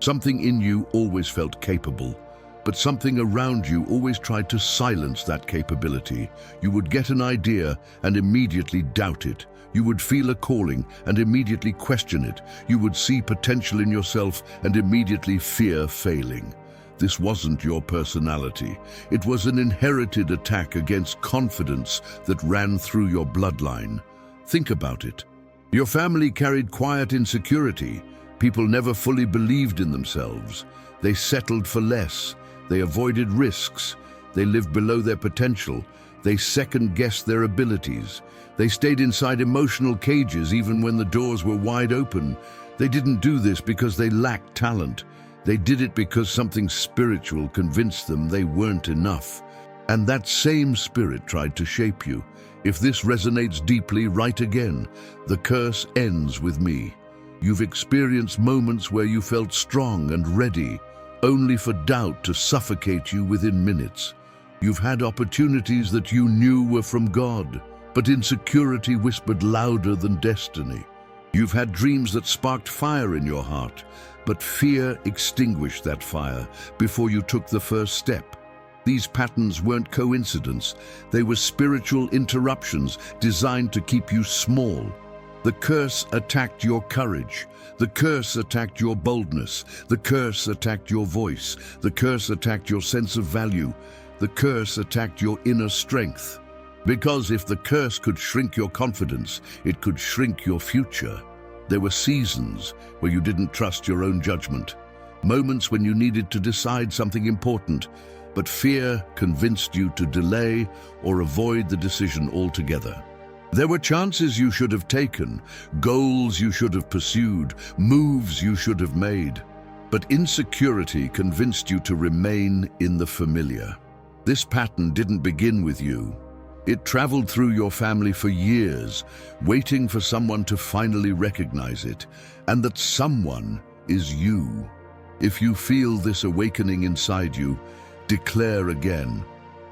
Something in you always felt capable, but something around you always tried to silence that capability. You would get an idea and immediately doubt it. You would feel a calling and immediately question it. You would see potential in yourself and immediately fear failing. This wasn't your personality. It was an inherited attack against confidence that ran through your bloodline. Think about it. Your family carried quiet insecurity. People never fully believed in themselves. They settled for less. They avoided risks. They lived below their potential. They second-guessed their abilities. They stayed inside emotional cages even when the doors were wide open. They didn't do this because they lacked talent. They did it because something spiritual convinced them they weren't enough. And that same spirit tried to shape you. If this resonates deeply, write again. The curse ends with me. You've experienced moments where you felt strong and ready, only for doubt to suffocate you within minutes. You've had opportunities that you knew were from God, but insecurity whispered louder than destiny. You've had dreams that sparked fire in your heart, but fear extinguished that fire before you took the first step. These patterns weren't coincidence. They were spiritual interruptions designed to keep you small. The curse attacked your courage. The curse attacked your boldness. The curse attacked your voice. The curse attacked your sense of value. The curse attacked your inner strength. Because if the curse could shrink your confidence, it could shrink your future. There were seasons where you didn't trust your own judgment, moments when you needed to decide something important, but fear convinced you to delay or avoid the decision altogether. There were chances you should have taken, goals you should have pursued, moves you should have made, but insecurity convinced you to remain in the familiar. This pattern didn't begin with you. It traveled through your family for years, waiting for someone to finally recognize it, and that someone is you. If you feel this awakening inside you, declare again,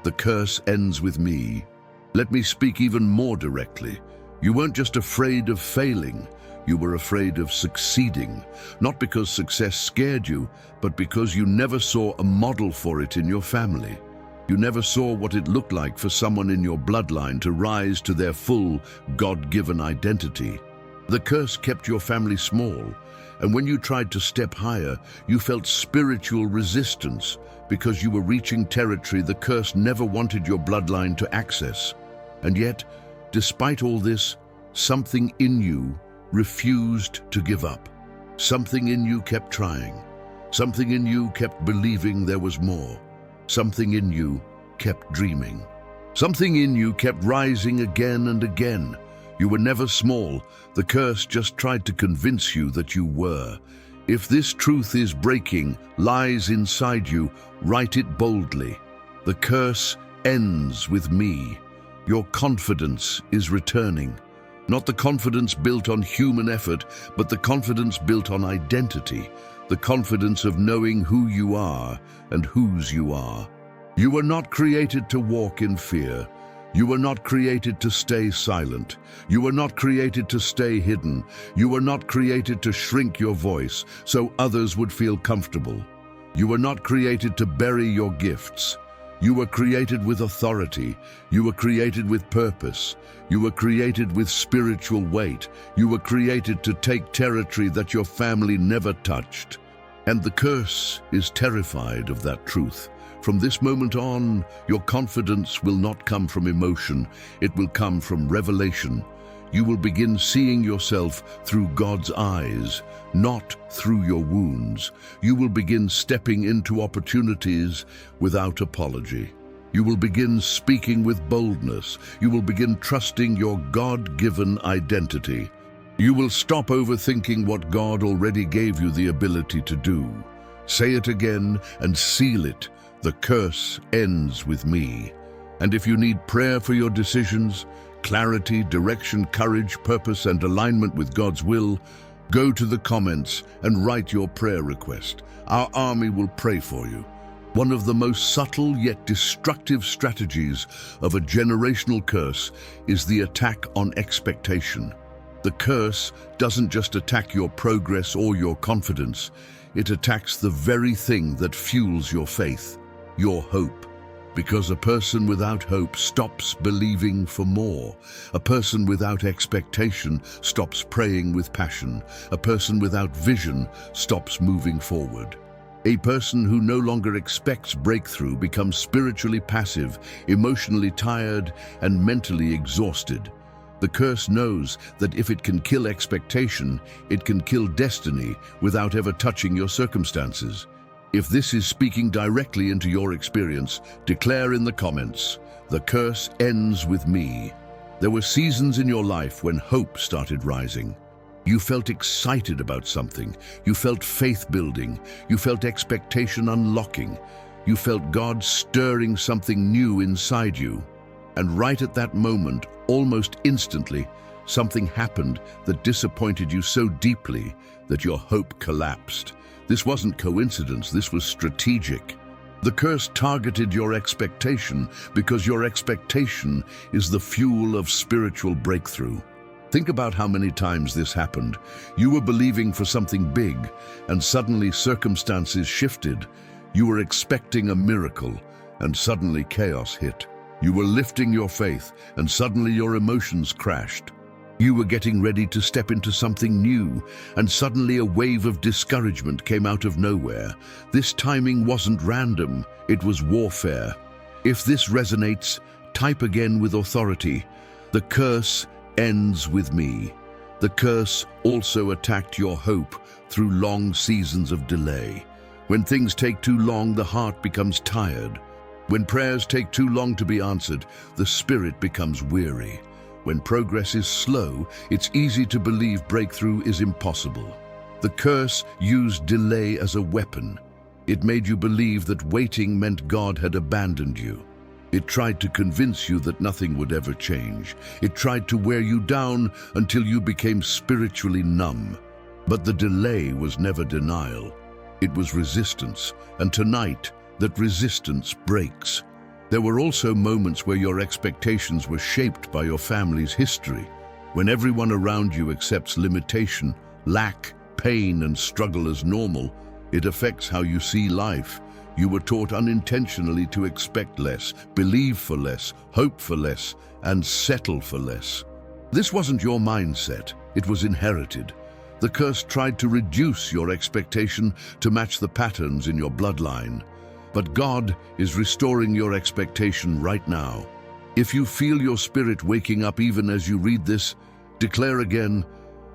"The curse ends with me." Let me speak even more directly. You weren't just afraid of failing, you were afraid of succeeding, not because success scared you, but because you never saw a model for it in your family. You never saw what it looked like for someone in your bloodline to rise to their full, God-given identity. The curse kept your family small, and when you tried to step higher, you felt spiritual resistance because you were reaching territory the curse never wanted your bloodline to access. And yet, despite all this, something in you refused to give up. Something in you kept trying. Something in you kept believing there was more. Something in you kept dreaming. Something in you kept rising again and again. You were never small. The curse just tried to convince you that you were. If this truth is breaking, lies inside you, write it boldly. The curse ends with me. Your confidence is returning. Not the confidence built on human effort, but the confidence built on identity. The confidence of knowing who you are and whose you are. You were not created to walk in fear. You were not created to stay silent. You were not created to stay hidden. You were not created to shrink your voice so others would feel comfortable. You were not created to bury your gifts. You were created with authority. You were created with purpose. You were created with spiritual weight. You were created to take territory that your family never touched. And the curse is terrified of that truth. From this moment on, your confidence will not come from emotion. It will come from revelation. You will begin seeing yourself through God's eyes, not through your wounds. You will begin stepping into opportunities without apology. You will begin speaking with boldness. You will begin trusting your God-given identity. You will stop overthinking what God already gave you the ability to do. Say it again and seal it. The curse ends with me. And if you need prayer for your decisions, clarity, direction, courage, purpose, and alignment with God's will, go to the comments and write your prayer request. Our army will pray for you. One of the most subtle yet destructive strategies of a generational curse is the attack on expectation. The curse doesn't just attack your progress or your confidence. It attacks the very thing that fuels your faith, your hope. Because a person without hope stops believing for more. A person without expectation stops praying with passion. A person without vision stops moving forward. A person who no longer expects breakthrough becomes spiritually passive, emotionally tired, and mentally exhausted. The curse knows that if it can kill expectation, it can kill destiny without ever touching your circumstances. If this is speaking directly into your experience, declare in the comments, "The curse ends with me." There were seasons in your life when hope started rising. You felt excited about something. You felt faith building. You felt expectation unlocking. You felt God stirring something new inside you. And right at that moment, almost instantly, something happened that disappointed you so deeply that your hope collapsed. This wasn't coincidence, this was strategic. The curse targeted your expectation because your expectation is the fuel of spiritual breakthrough. Think about how many times this happened. You were believing for something big, and suddenly circumstances shifted. You were expecting a miracle, and suddenly chaos hit. You were lifting your faith, and suddenly your emotions crashed. You were getting ready to step into something new, and suddenly a wave of discouragement came out of nowhere. This timing wasn't random, it was warfare. If this resonates, type again with authority. The curse ends with me. The curse also attacked your hope through long seasons of delay. When things take too long, the heart becomes tired. When prayers take too long to be answered, the spirit becomes weary. When progress is slow, it's easy to believe breakthrough is impossible. The curse used delay as a weapon. It made you believe that waiting meant God had abandoned you. It tried to convince you that nothing would ever change. It tried to wear you down until you became spiritually numb. But the delay was never denial. It was resistance, and tonight, that resistance breaks. There were also moments where your expectations were shaped by your family's history. When everyone around you accepts limitation, lack, pain, and struggle as normal, it affects how you see life. You were taught unintentionally to expect less, believe for less, hope for less, and settle for less. This wasn't your mindset, it was inherited. The curse tried to reduce your expectation to match the patterns in your bloodline. But God is restoring your expectation right now. If you feel your spirit waking up even as you read this, declare again,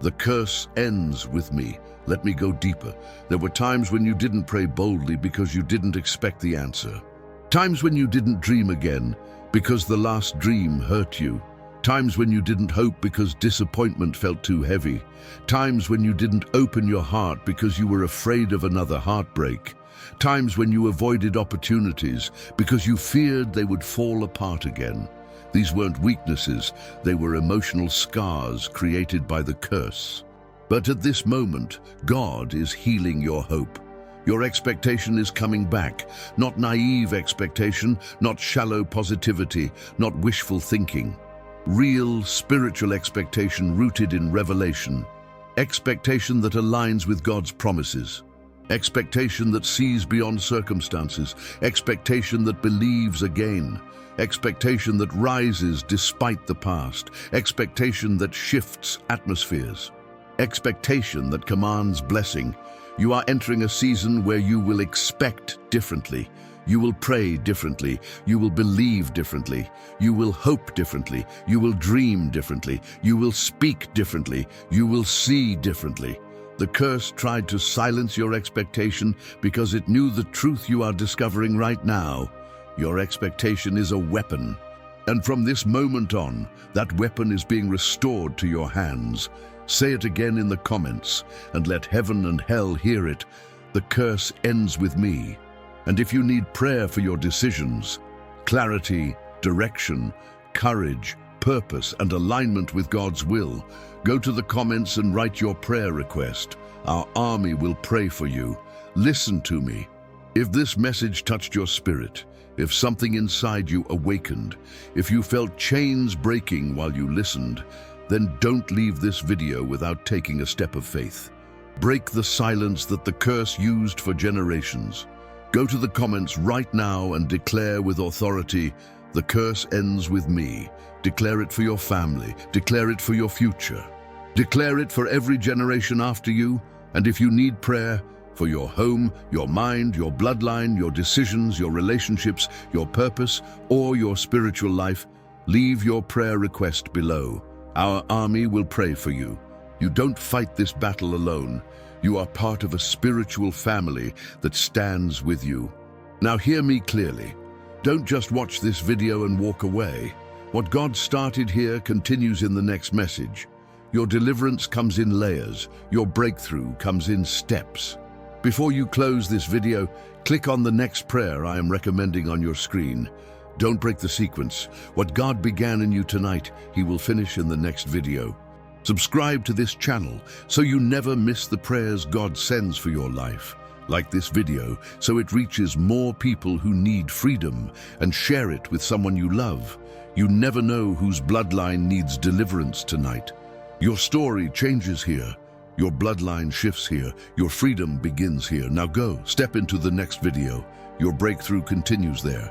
the curse ends with me. Let me go deeper. There were times when you didn't pray boldly because you didn't expect the answer. Times when you didn't dream again because the last dream hurt you. Times when you didn't hope because disappointment felt too heavy. Times when you didn't open your heart because you were afraid of another heartbreak. Times when you avoided opportunities because you feared they would fall apart again. These weren't weaknesses, they were emotional scars created by the curse. But at this moment, God is healing your hope. Your expectation is coming back, not naive expectation, not shallow positivity, not wishful thinking. Real spiritual expectation rooted in revelation. Expectation that aligns with God's promises. Expectation that sees beyond circumstances. Expectation that believes again. Expectation that rises despite the past. Expectation that shifts atmospheres. Expectation that commands blessing. You are entering a season where you will expect differently. You will pray differently. You will believe differently. You will hope differently. You will dream differently. You will speak differently. You will see differently. The curse tried to silence your expectation because it knew the truth you are discovering right now. Your expectation is a weapon. And from this moment on, that weapon is being restored to your hands. Say it again in the comments and let heaven and hell hear it. The curse ends with me. And if you need prayer for your decisions, clarity, direction, courage, purpose, and alignment with God's will, go to the comments and write your prayer request. Our army will pray for you. Listen to me. If this message touched your spirit, if something inside you awakened, if you felt chains breaking while you listened, then don't leave this video without taking a step of faith. Break the silence that the curse used for generations. Go to the comments right now and declare with authority, the curse ends with me. Declare it for your family. Declare it for your future. Declare it for every generation after you. And if you need prayer, for your home, your mind, your bloodline, your decisions, your relationships, your purpose, or your spiritual life, leave your prayer request below. Our army will pray for you. You don't fight this battle alone. You are part of a spiritual family that stands with you. Now hear me clearly. Don't just watch this video and walk away. What God started here continues in the next message. Your deliverance comes in layers. Your breakthrough comes in steps. Before you close this video, click on the next prayer I am recommending on your screen. Don't break the sequence. What God began in you tonight, He will finish in the next video. Subscribe to this channel so you never miss the prayers God sends for your life. Like this video so it reaches more people who need freedom, and share it with someone you love. You never know whose bloodline needs deliverance tonight. Your story changes here. Your bloodline shifts here. Your freedom begins here. Now go, step into the next video. Your breakthrough continues there.